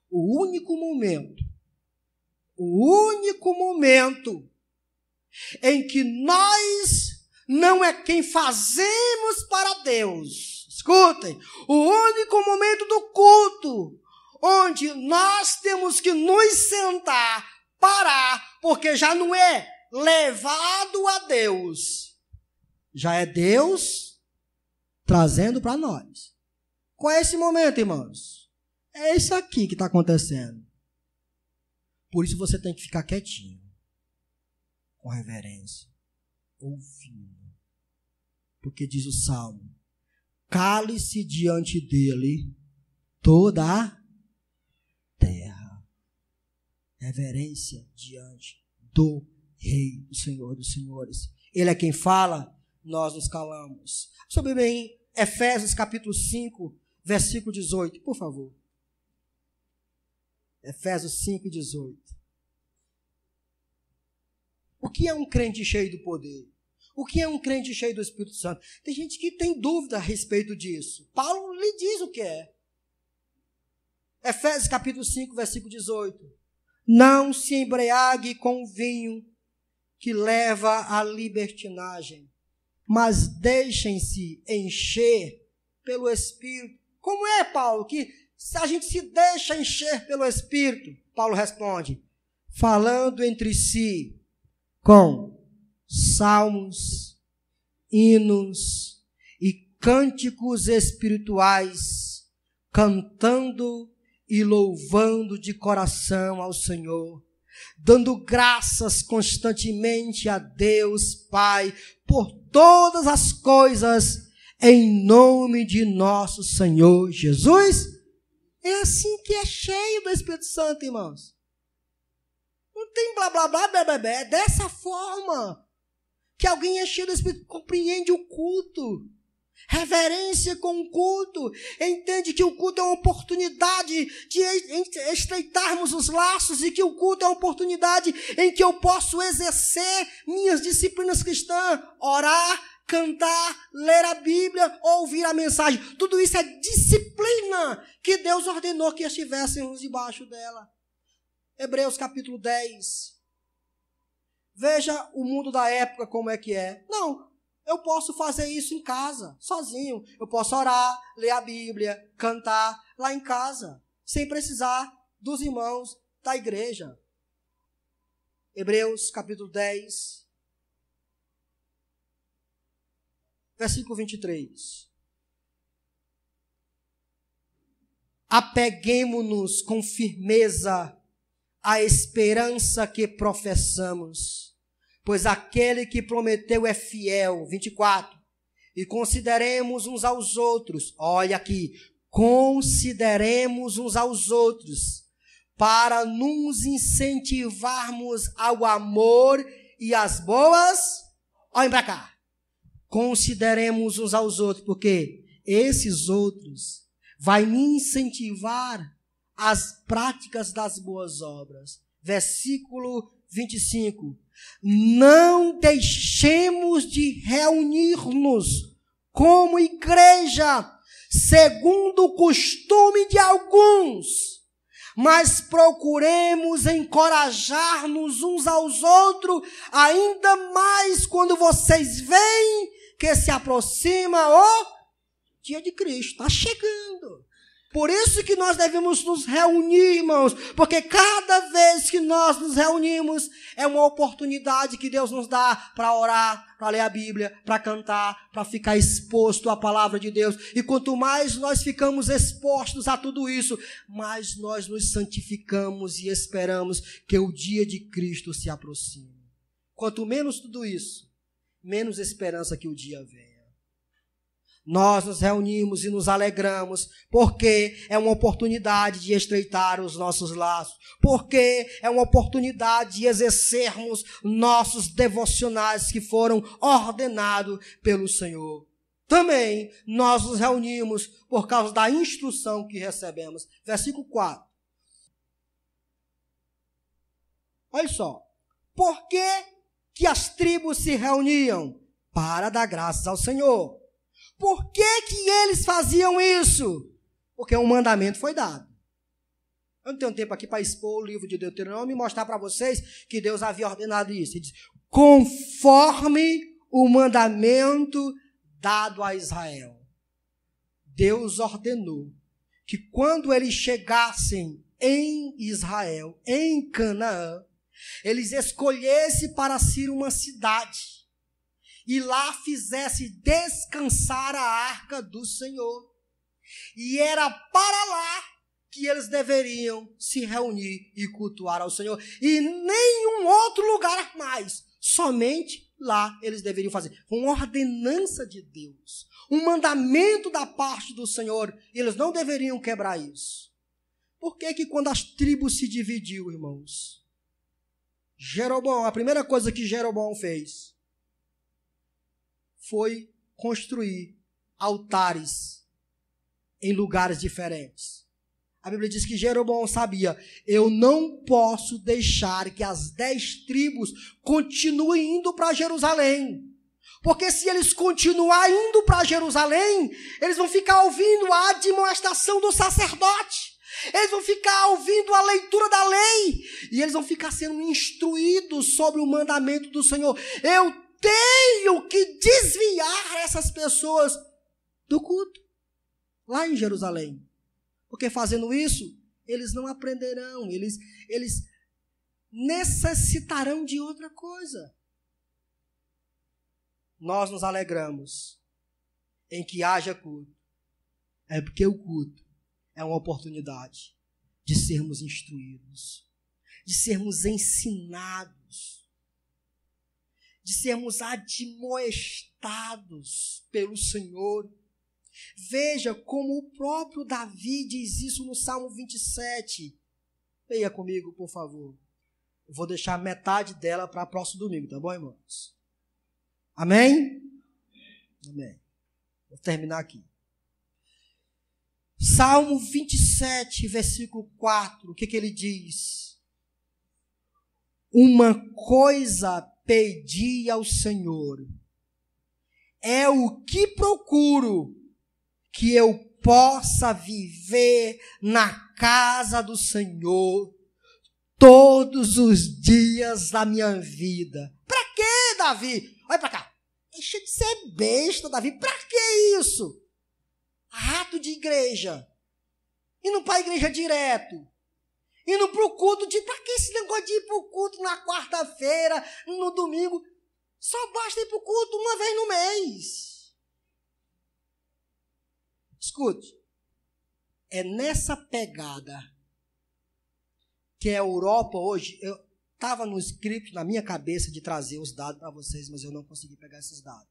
O único momento em que nós não é quem fazemos para Deus. Escutem, o único momento do culto onde nós temos que nos sentar, parar, porque já não é levado a Deus, já é Deus trazendo para nós. Qual é esse momento, irmãos? É isso aqui que está acontecendo. Por isso você tem que ficar quietinho, com reverência, ouvindo. Porque diz o Salmo, cale-se diante dele toda a terra. Reverência diante do Rei, do Senhor dos Senhores. Ele é quem fala, nós nos calamos. Sobre bem, Efésios capítulo 5, versículo 18, por favor. Efésios 5, 18. O que é um crente cheio do poder? O que é um crente cheio do Espírito Santo? Tem gente que tem dúvida a respeito disso. Paulo lhe diz o que é. Efésios capítulo 5, versículo 18. Não se embriague com o vinho que leva à libertinagem, mas deixem-se encher pelo Espírito. Como é, Paulo, que se a gente se deixa encher pelo Espírito? Paulo responde, falando entre si com salmos, hinos e cânticos espirituais, cantando e louvando de coração ao Senhor, dando graças constantemente a Deus Pai por todas as coisas, em nome de nosso Senhor Jesus. É assim que é cheio do Espírito Santo, irmãos. Não tem blá, blá, blá, blá, blá, blá. É dessa forma que alguém é cheio do Espírito, compreende o culto. Reverência com o culto. Entende que o culto é uma oportunidade de estreitarmos os laços e que o culto é uma oportunidade em que eu posso exercer minhas disciplinas cristãs. Orar, cantar, ler a Bíblia, ouvir a mensagem. Tudo isso é disciplina que Deus ordenou que estivéssemos debaixo dela. Hebreus capítulo 10. Veja o mundo da época como é que é. Não, eu posso fazer isso em casa, sozinho. Eu posso orar, ler a Bíblia, cantar lá em casa, sem precisar dos irmãos da igreja. Hebreus capítulo 10, versículo 23. Apeguemo-nos com firmeza à esperança que professamos, pois aquele que prometeu é fiel. 24. E consideremos uns aos outros, olha aqui, consideremos uns aos outros, para nos incentivarmos ao amor e às boas. Olhem para cá. Consideremos uns aos outros, porque esses outros vai me incentivar às práticas das boas obras. Versículo 25. Não deixemos de reunir-nos como igreja, segundo o costume de alguns, mas procuremos encorajar-nos uns aos outros, ainda mais quando vocês veem que se aproxima o dia de Cristo. Está chegando. Por isso que nós devemos nos reunir, irmãos, porque cada vez que nós nos reunimos, é uma oportunidade que Deus nos dá para orar, para ler a Bíblia, para cantar, para ficar exposto à palavra de Deus. E quanto mais nós ficamos expostos a tudo isso, mais nós nos santificamos e esperamos que o dia de Cristo se aproxime. Quanto menos tudo isso, menos esperança que o dia venha. Nós nos reunimos e nos alegramos, porque é uma oportunidade de estreitar os nossos laços, porque é uma oportunidade de exercermos nossos devocionais que foram ordenados pelo Senhor. Também nós nos reunimos por causa da instrução que recebemos. Versículo 4. Olha só. Por que as tribos se reuniam? Para dar graças ao Senhor. Por que eles faziam isso? Porque um mandamento foi dado. Eu não tenho tempo aqui para expor o livro de Deuteronômio e mostrar para vocês que Deus havia ordenado isso. Ele diz, conforme o mandamento dado a Israel. Deus ordenou que quando eles chegassem em Israel, em Canaã, eles escolhessem para si uma cidade e lá fizesse descansar a arca do Senhor. E era para lá que eles deveriam se reunir e cultuar ao Senhor. E nenhum outro lugar mais. Somente lá eles deveriam fazer. Uma ordenança de Deus. Um mandamento da parte do Senhor. Eles não deveriam quebrar isso. Por que quando as tribos se dividiu, irmãos? Jeroboão, a primeira coisa que Jeroboão fez foi construir altares em lugares diferentes. A Bíblia diz que Jeroboão sabia, eu não posso deixar que as 10 tribos continuem indo para Jerusalém. Porque se eles continuarem indo para Jerusalém, eles vão ficar ouvindo a admoestação do sacerdote. Eles vão ficar ouvindo a leitura da lei. E eles vão ficar sendo instruídos sobre o mandamento do Senhor. Eu tenho que desviar essas pessoas do culto lá em Jerusalém. Porque fazendo isso, eles não aprenderão, eles necessitarão de outra coisa. Nós nos alegramos em que haja culto. É porque o culto é uma oportunidade de sermos instruídos, de sermos ensinados, de sermos admoestados pelo Senhor. Veja como o próprio Davi diz isso no Salmo 27. Leia comigo, por favor. Eu vou deixar metade dela para o próximo domingo, tá bom, irmãos? Amém? Amém. Vou terminar aqui. Salmo 27, versículo 4, o que ele diz? Uma coisa pedi ao Senhor, é o que procuro, que eu possa viver na casa do Senhor todos os dias da minha vida. Para quê, Davi? Olha para cá. Deixa de ser besta, Davi. Para que isso? Rato de igreja. Indo para a igreja direto. Indo para o culto. Para que esse negócio de ir para o culto na quarta-feira, no domingo? Só basta ir para o culto uma vez no mês. Escute, é nessa pegada que a Europa hoje, eu estava no script na minha cabeça de trazer os dados para vocês, mas eu não consegui pegar esses dados.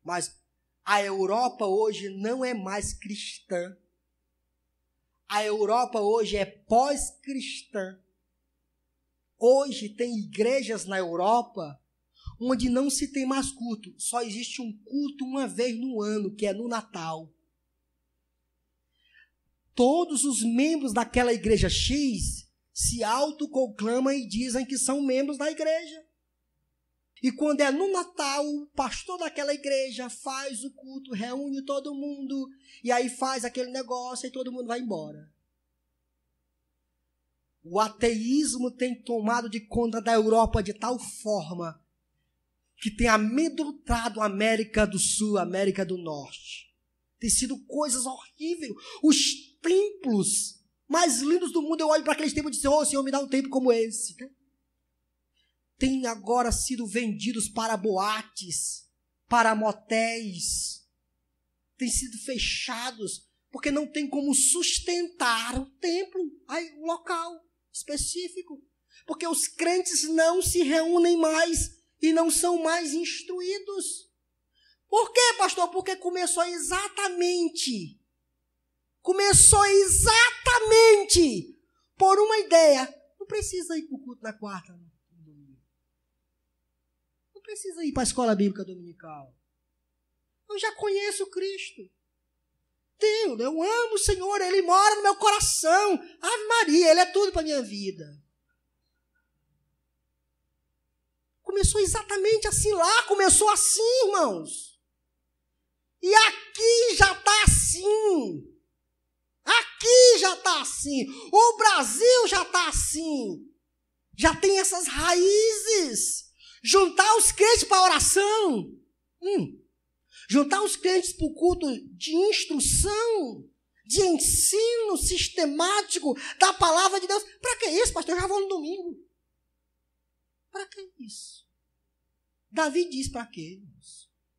Mas a Europa hoje não é mais cristã. A Europa hoje é pós-cristã. Hoje tem igrejas na Europa onde não se tem mais culto. Só existe um culto uma vez no ano, que é no Natal. Todos os membros daquela igreja X se autoproclamam e dizem que são membros da igreja. E quando é no Natal, o pastor daquela igreja faz o culto, reúne todo mundo, e aí faz aquele negócio e todo mundo vai embora. O ateísmo tem tomado de conta da Europa de tal forma que tem amedrontado a América do Sul, a América do Norte. Tem sido coisas horríveis. Os templos mais lindos do mundo, eu olho para aqueles templos e digo, oh, Senhor, me dá um templo como esse. Tem agora sido vendidos para boates, para motéis. Tem sido fechados, porque não tem como sustentar o templo, o local específico. Porque os crentes não se reúnem mais e não são mais instruídos. Por quê, pastor? Porque começou exatamente por uma ideia. Não precisa ir para o culto na quarta, no domingo. Não precisa ir para a escola bíblica dominical. Eu já conheço Cristo. Deus, eu amo o Senhor, Ele mora no meu coração. Ave Maria, Ele é tudo para a minha vida. Começou exatamente assim lá, começou assim, irmãos. E aqui já está assim. Aqui já está assim. O Brasil já está assim. Já tem essas raízes. Juntar os crentes para a oração. Juntar os crentes para o culto de instrução, de ensino sistemático da palavra de Deus. Para que isso, pastor? Eu já vou no domingo. Para que isso? Davi diz para quê?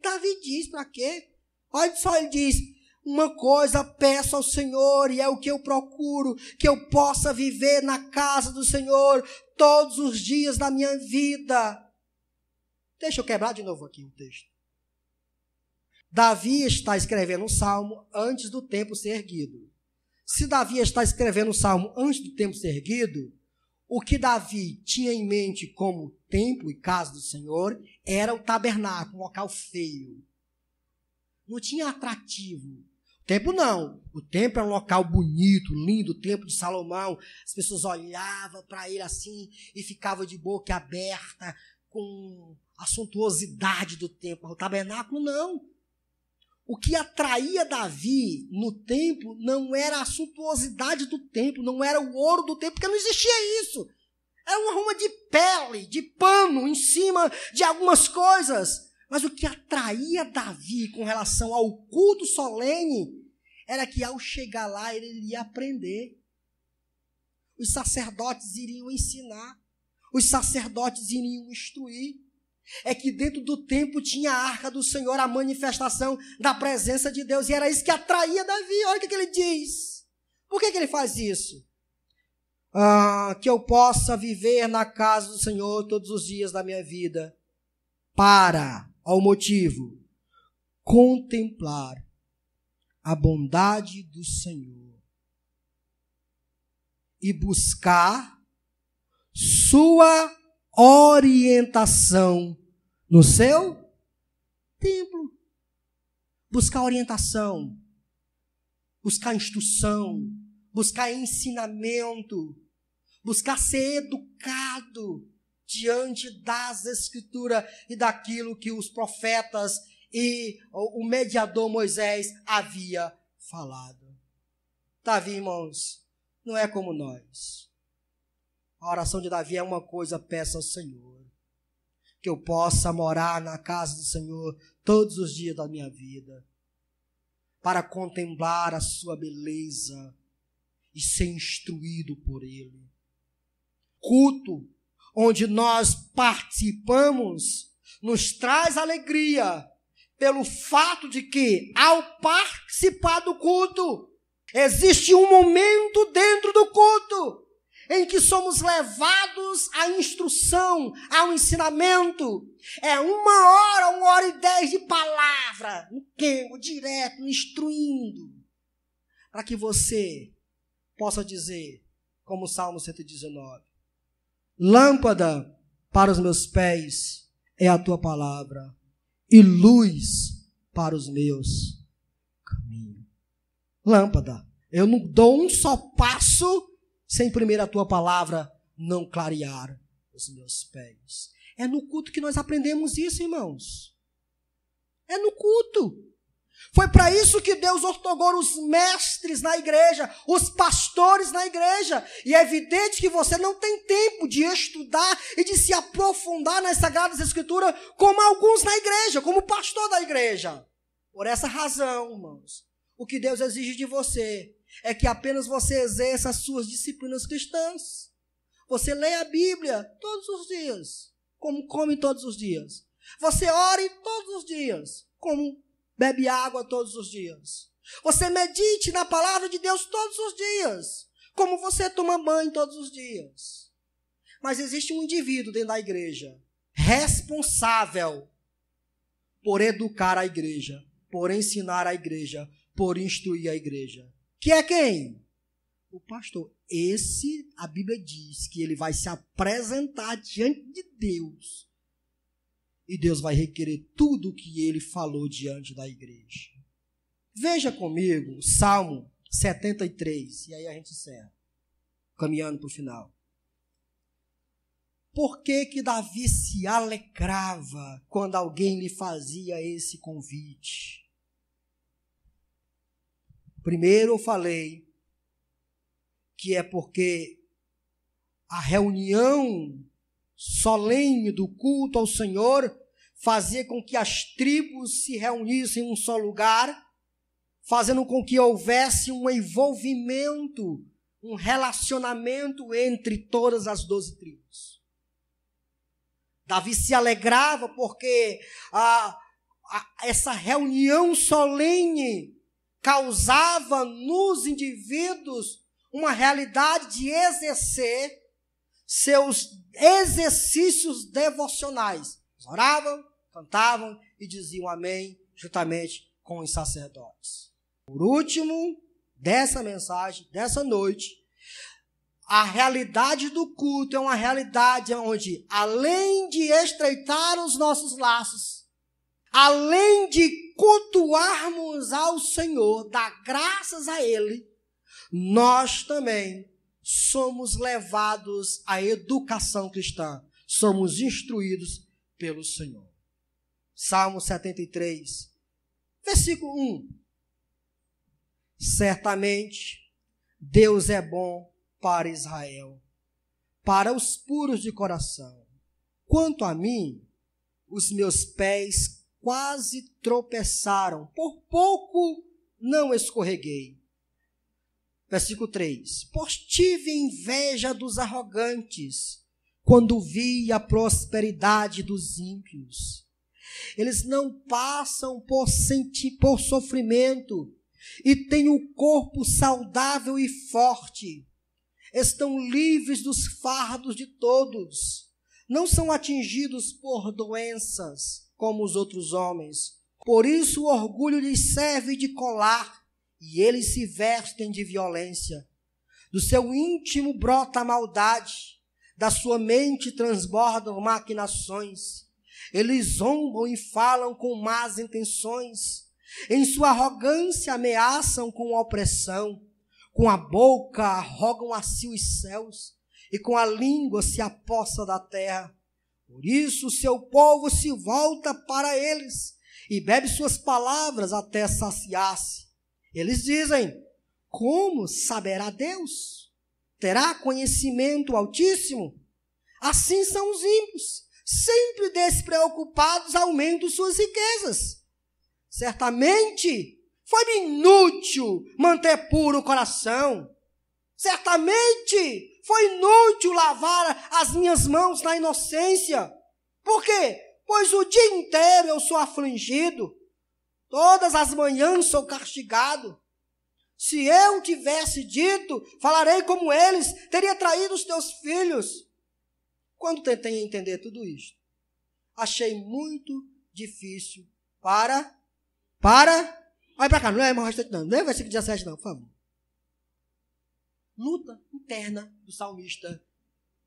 Davi diz para quê? Olha só, ele diz: uma coisa peço ao Senhor, e é o que eu procuro, que eu possa viver na casa do Senhor todos os dias da minha vida. Deixa eu quebrar de novo aqui o texto. Davi está escrevendo um salmo antes do templo ser erguido. Se Davi está escrevendo um salmo antes do templo ser erguido, o que Davi tinha em mente como templo e casa do Senhor era o tabernáculo, um local feio. Não tinha atrativo. O templo não. O templo é um local bonito, lindo, o templo de Salomão. As pessoas olhavam para ele assim e ficavam de boca aberta com a suntuosidade do templo. O tabernáculo não. O que atraía Davi no templo não era a suntuosidade do templo, não era o ouro do templo, porque não existia isso. Era uma ruma de pele, de pano, em cima de algumas coisas. Mas o que atraía Davi com relação ao culto solene era que ao chegar lá ele iria aprender. Os sacerdotes iriam ensinar, os sacerdotes iriam instruir. É que dentro do templo tinha a arca do Senhor, a manifestação da presença de Deus. E era isso que atraía Davi. Olha o que ele diz. Por que ele faz isso? Que eu possa viver na casa do Senhor todos os dias da minha vida. Ao motivo, contemplar a bondade do Senhor e buscar sua orientação no seu templo. Buscar orientação, buscar instrução, buscar ensinamento, buscar ser educado diante das Escrituras e daquilo que os profetas e o mediador Moisés havia falado. Davi, irmãos, não é como nós. A oração de Davi é uma coisa, peço ao Senhor, que eu possa morar na casa do Senhor todos os dias da minha vida, para contemplar a sua beleza e ser instruído por Ele. Culto onde nós participamos nos traz alegria, pelo fato de que, ao participar do culto, existe um momento dentro do culto em que somos levados à instrução, ao ensinamento. É 1h e 10 de palavra, no tempo, direto, instruindo, para que você possa dizer, como o Salmo 119, lâmpada para os meus pés é a tua palavra, e luz para os meus caminhos. Lâmpada. Eu não dou um só passo sem primeiro a tua palavra não clarear os meus pés. É no culto que nós aprendemos isso, irmãos. É no culto. Foi para isso que Deus outorgou os mestres na igreja, os pastores na igreja. E é evidente que você não tem tempo de estudar e de se aprofundar nas Sagradas Escrituras como alguns na igreja, como pastor da igreja. Por essa razão, irmãos, o que Deus exige de você é que apenas você exerça as suas disciplinas cristãs. Você lê a Bíblia todos os dias, como come todos os dias. Você ore todos os dias, como bebe água todos os dias. Você medite na palavra de Deus todos os dias, como você toma banho todos os dias. Mas existe um indivíduo dentro da igreja, responsável por educar a igreja, por ensinar a igreja, por instruir a igreja. Que é quem? O pastor. Esse, a Bíblia diz que ele vai se apresentar diante de Deus. E Deus vai requerer tudo o que ele falou diante da igreja. Veja comigo o Salmo 73. E aí a gente encerra, caminhando para o final. Por que que Davi se alegrava quando alguém lhe fazia esse convite? Primeiro eu falei que é porque a reunião solene do culto ao Senhor fazia com que as tribos se reunissem em um só lugar, fazendo com que houvesse um envolvimento, um relacionamento entre todas as 12 tribos. Davi se alegrava porque essa reunião solene causava nos indivíduos uma realidade de exercer seus exercícios devocionais. Eles oravam, cantavam e diziam amém, juntamente com os sacerdotes. Por último, dessa mensagem, dessa noite, a realidade do culto é uma realidade onde, além de estreitar os nossos laços, além de cultuarmos ao Senhor, dar graças a Ele, nós também somos levados à educação cristã, somos instruídos pelo Senhor. Salmo 73, versículo 1. Certamente Deus é bom para Israel, para os puros de coração. Quanto a mim, os meus pés quase tropeçaram, por pouco não escorreguei. Versículo 3. Pois tive inveja dos arrogantes, quando vi a prosperidade dos ímpios. Eles não passam por sofrimento e têm o corpo saudável e forte. Estão livres dos fardos de todos. Não são atingidos por doenças como os outros homens. Por isso o orgulho lhes serve de colar e eles se vestem de violência. Do seu íntimo brota a maldade, da sua mente transbordam maquinações. Eles zombam e falam com más intenções. Em sua arrogância ameaçam com a opressão. Com a boca arrogam a si os céus, e com a língua se apossa da terra. Por isso o seu povo se volta para eles, e bebe suas palavras até saciar-se. Eles dizem: como saberá Deus? Terá conhecimento Altíssimo? Assim são os ímpios, sempre despreocupados, aumentam suas riquezas. Certamente foi inútil manter puro o coração. Certamente foi inútil lavar as minhas mãos na inocência. Por quê? Pois o dia inteiro eu sou afligido. Todas as manhãs sou castigado. Se eu tivesse dito, falarei como eles, teria traído os teus filhos. Quando tentei entender tudo isto, achei muito difícil olha para cá, não é mais restante não, não é versículo 17 não, por favor. Luta interna do salmista,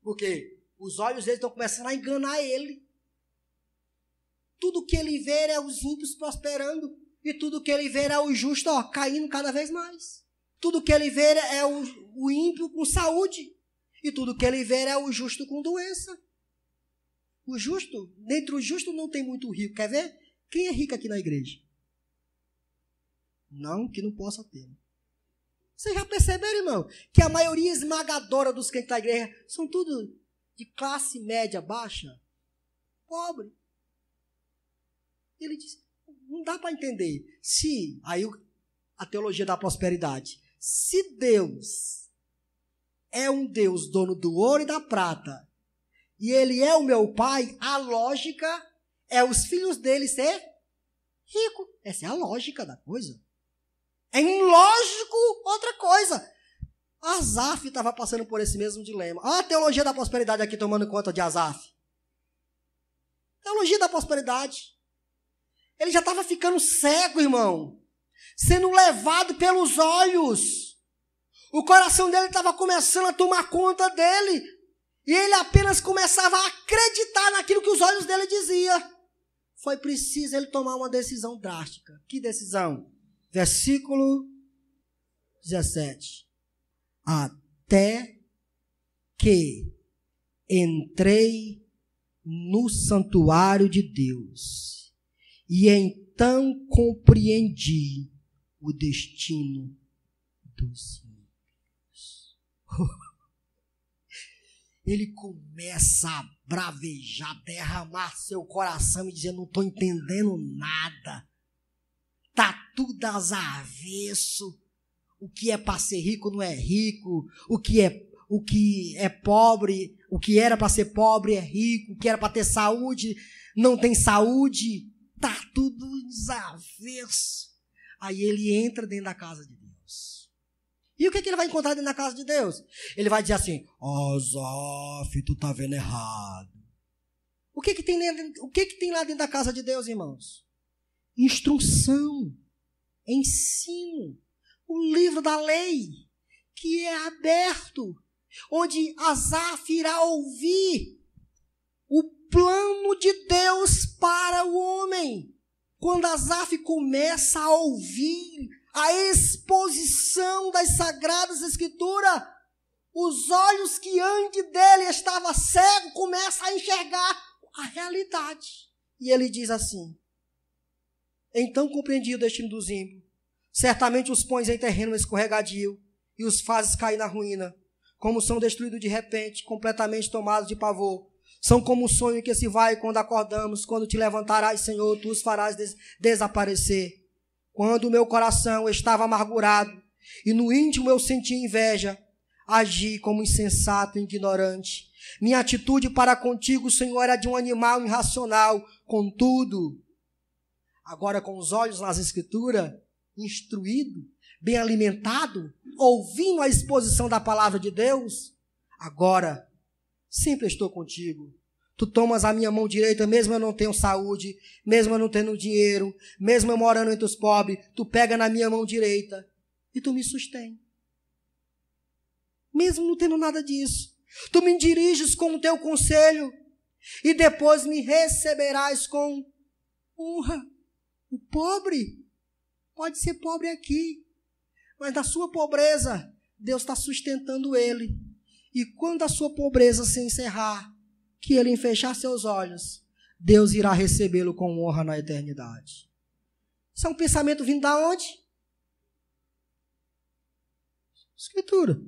porque os olhos dele estão começando a enganar ele. Tudo que ele vê é os ímpios prosperando, e tudo que ele vê é o justo caindo cada vez mais. Tudo que ele vê é o ímpio com saúde, e tudo que ele vê é o justo com doença. O justo, dentre os justos não tem muito rico, quer ver? Quem é rico aqui na igreja? Não, que não possa ter. Vocês já perceberam, irmão, que a maioria esmagadora dos crentes da igreja são tudo de classe média baixa? Pobre. Ele diz, não dá para entender. Aí a teologia da prosperidade. Se Deus é um Deus dono do ouro e da prata, e Ele é o meu Pai, a lógica é os filhos dele ser rico. Essa é a lógica da coisa. É ilógico outra coisa. Asaf estava passando por esse mesmo dilema. Olha a teologia da prosperidade aqui tomando conta de Asaf. Teologia da prosperidade. Ele já estava ficando cego, irmão. Sendo levado pelos olhos. O coração dele estava começando a tomar conta dele. E ele apenas começava a acreditar naquilo que os olhos dele diziam. Foi preciso ele tomar uma decisão drástica. Que decisão? Versículo 17. Até que entrei no santuário de Deus e então compreendi o destino dos ímpios. Ele começa a bravejar, derramar seu coração e dizer: não estou entendendo nada. Está tudo às avesso. O que é para ser rico não é rico. O que é pobre, o que era para ser pobre é rico. O que era para ter saúde não tem saúde. Está tudo às avesso. Aí ele entra dentro da casa de Deus. E o que ele vai encontrar dentro da casa de Deus? Ele vai dizer assim: Asaf, tu tá vendo errado. O que tem lá dentro da casa de Deus, irmãos? Instrução, ensino, o livro da lei, que é aberto, onde Asaf irá ouvir o plano de Deus para o homem. Quando Asaf começa a ouvir a exposição das Sagradas Escrituras, os olhos que antes dele estavam cegos começam a enxergar a realidade. E ele diz assim: então compreendi o destino dos ímpios. Certamente os pões em terreno escorregadio e os fazes cair na ruína. Como são destruídos de repente, completamente tomados de pavor. São como um sonho que se vai quando acordamos. Quando te levantarás, Senhor, tu os farás desaparecer. Quando o meu coração estava amargurado e no íntimo eu sentia inveja, agi como insensato e ignorante. Minha atitude para contigo, Senhor, era de um animal irracional. Contudo, agora com os olhos nas Escrituras, instruído, bem alimentado, ouvindo a exposição da palavra de Deus, agora sempre estou contigo. Tu tomas a minha mão direita, mesmo eu não tenho saúde, mesmo eu não tendo dinheiro, mesmo eu morando entre os pobres, tu pega na minha mão direita e tu me sustém. Mesmo não tendo nada disso, tu me diriges com o teu conselho e depois me receberás com honra. O pobre pode ser pobre aqui, mas na sua pobreza, Deus está sustentando ele. E quando a sua pobreza se encerrar, que ele fechar seus olhos, Deus irá recebê-lo com honra na eternidade. Isso é um pensamento vindo da onde? Escritura.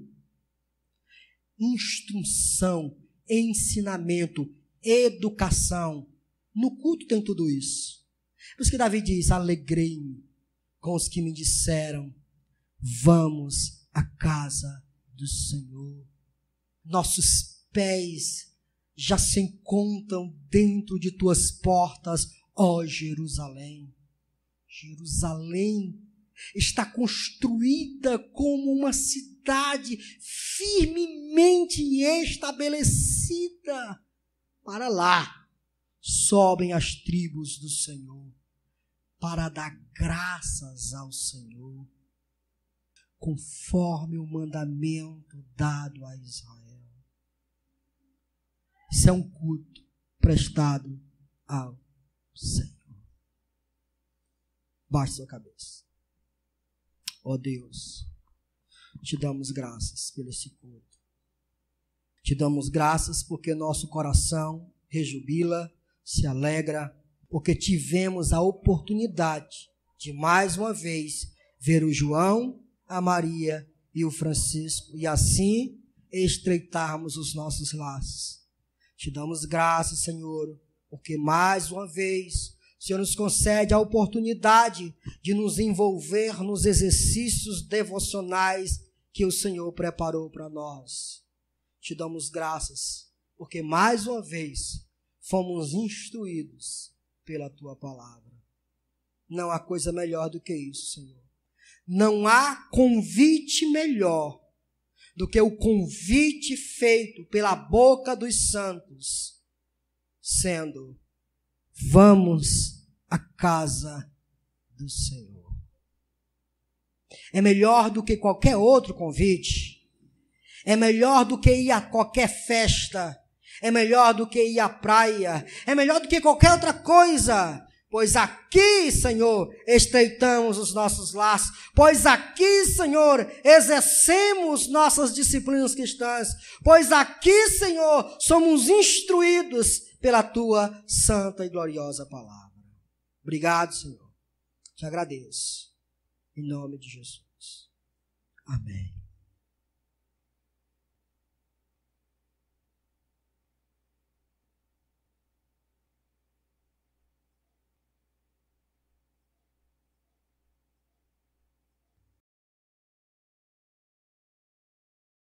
Instrução, ensinamento, educação. No culto tem tudo isso. Por isso que Davi diz: alegrei-me com os que me disseram, vamos à casa do Senhor. Nossos pés já se encontram dentro de tuas portas, ó Jerusalém. Jerusalém está construída como uma cidade firmemente estabelecida. Para lá sobem as tribos do Senhor, para dar graças ao Senhor, conforme o mandamento dado a Israel. Isso é um culto prestado ao Senhor. Baixe sua cabeça. Ó Deus, te damos graças por esse culto. Te damos graças porque nosso coração rejubila, se alegra, porque tivemos a oportunidade de mais uma vez ver o João, a Maria e o Francisco e assim estreitarmos os nossos laços. Te damos graças, Senhor, porque mais uma vez o Senhor nos concede a oportunidade de nos envolver nos exercícios devocionais que o Senhor preparou para nós. Te damos graças, porque mais uma vez fomos instruídos pela Tua palavra. Não há coisa melhor do que isso, Senhor. Não há convite melhor do que o convite feito pela boca dos santos, sendo: vamos à casa do Senhor. É melhor do que qualquer outro convite, é melhor do que ir a qualquer festa, é melhor do que ir à praia, é melhor do que qualquer outra coisa Pois aqui, Senhor, estreitamos os nossos laços. Pois aqui, Senhor, exercemos nossas disciplinas cristãs. Pois aqui, Senhor, somos instruídos pela tua santa e gloriosa palavra. Obrigado, Senhor. Te agradeço. Em nome de Jesus. Amém.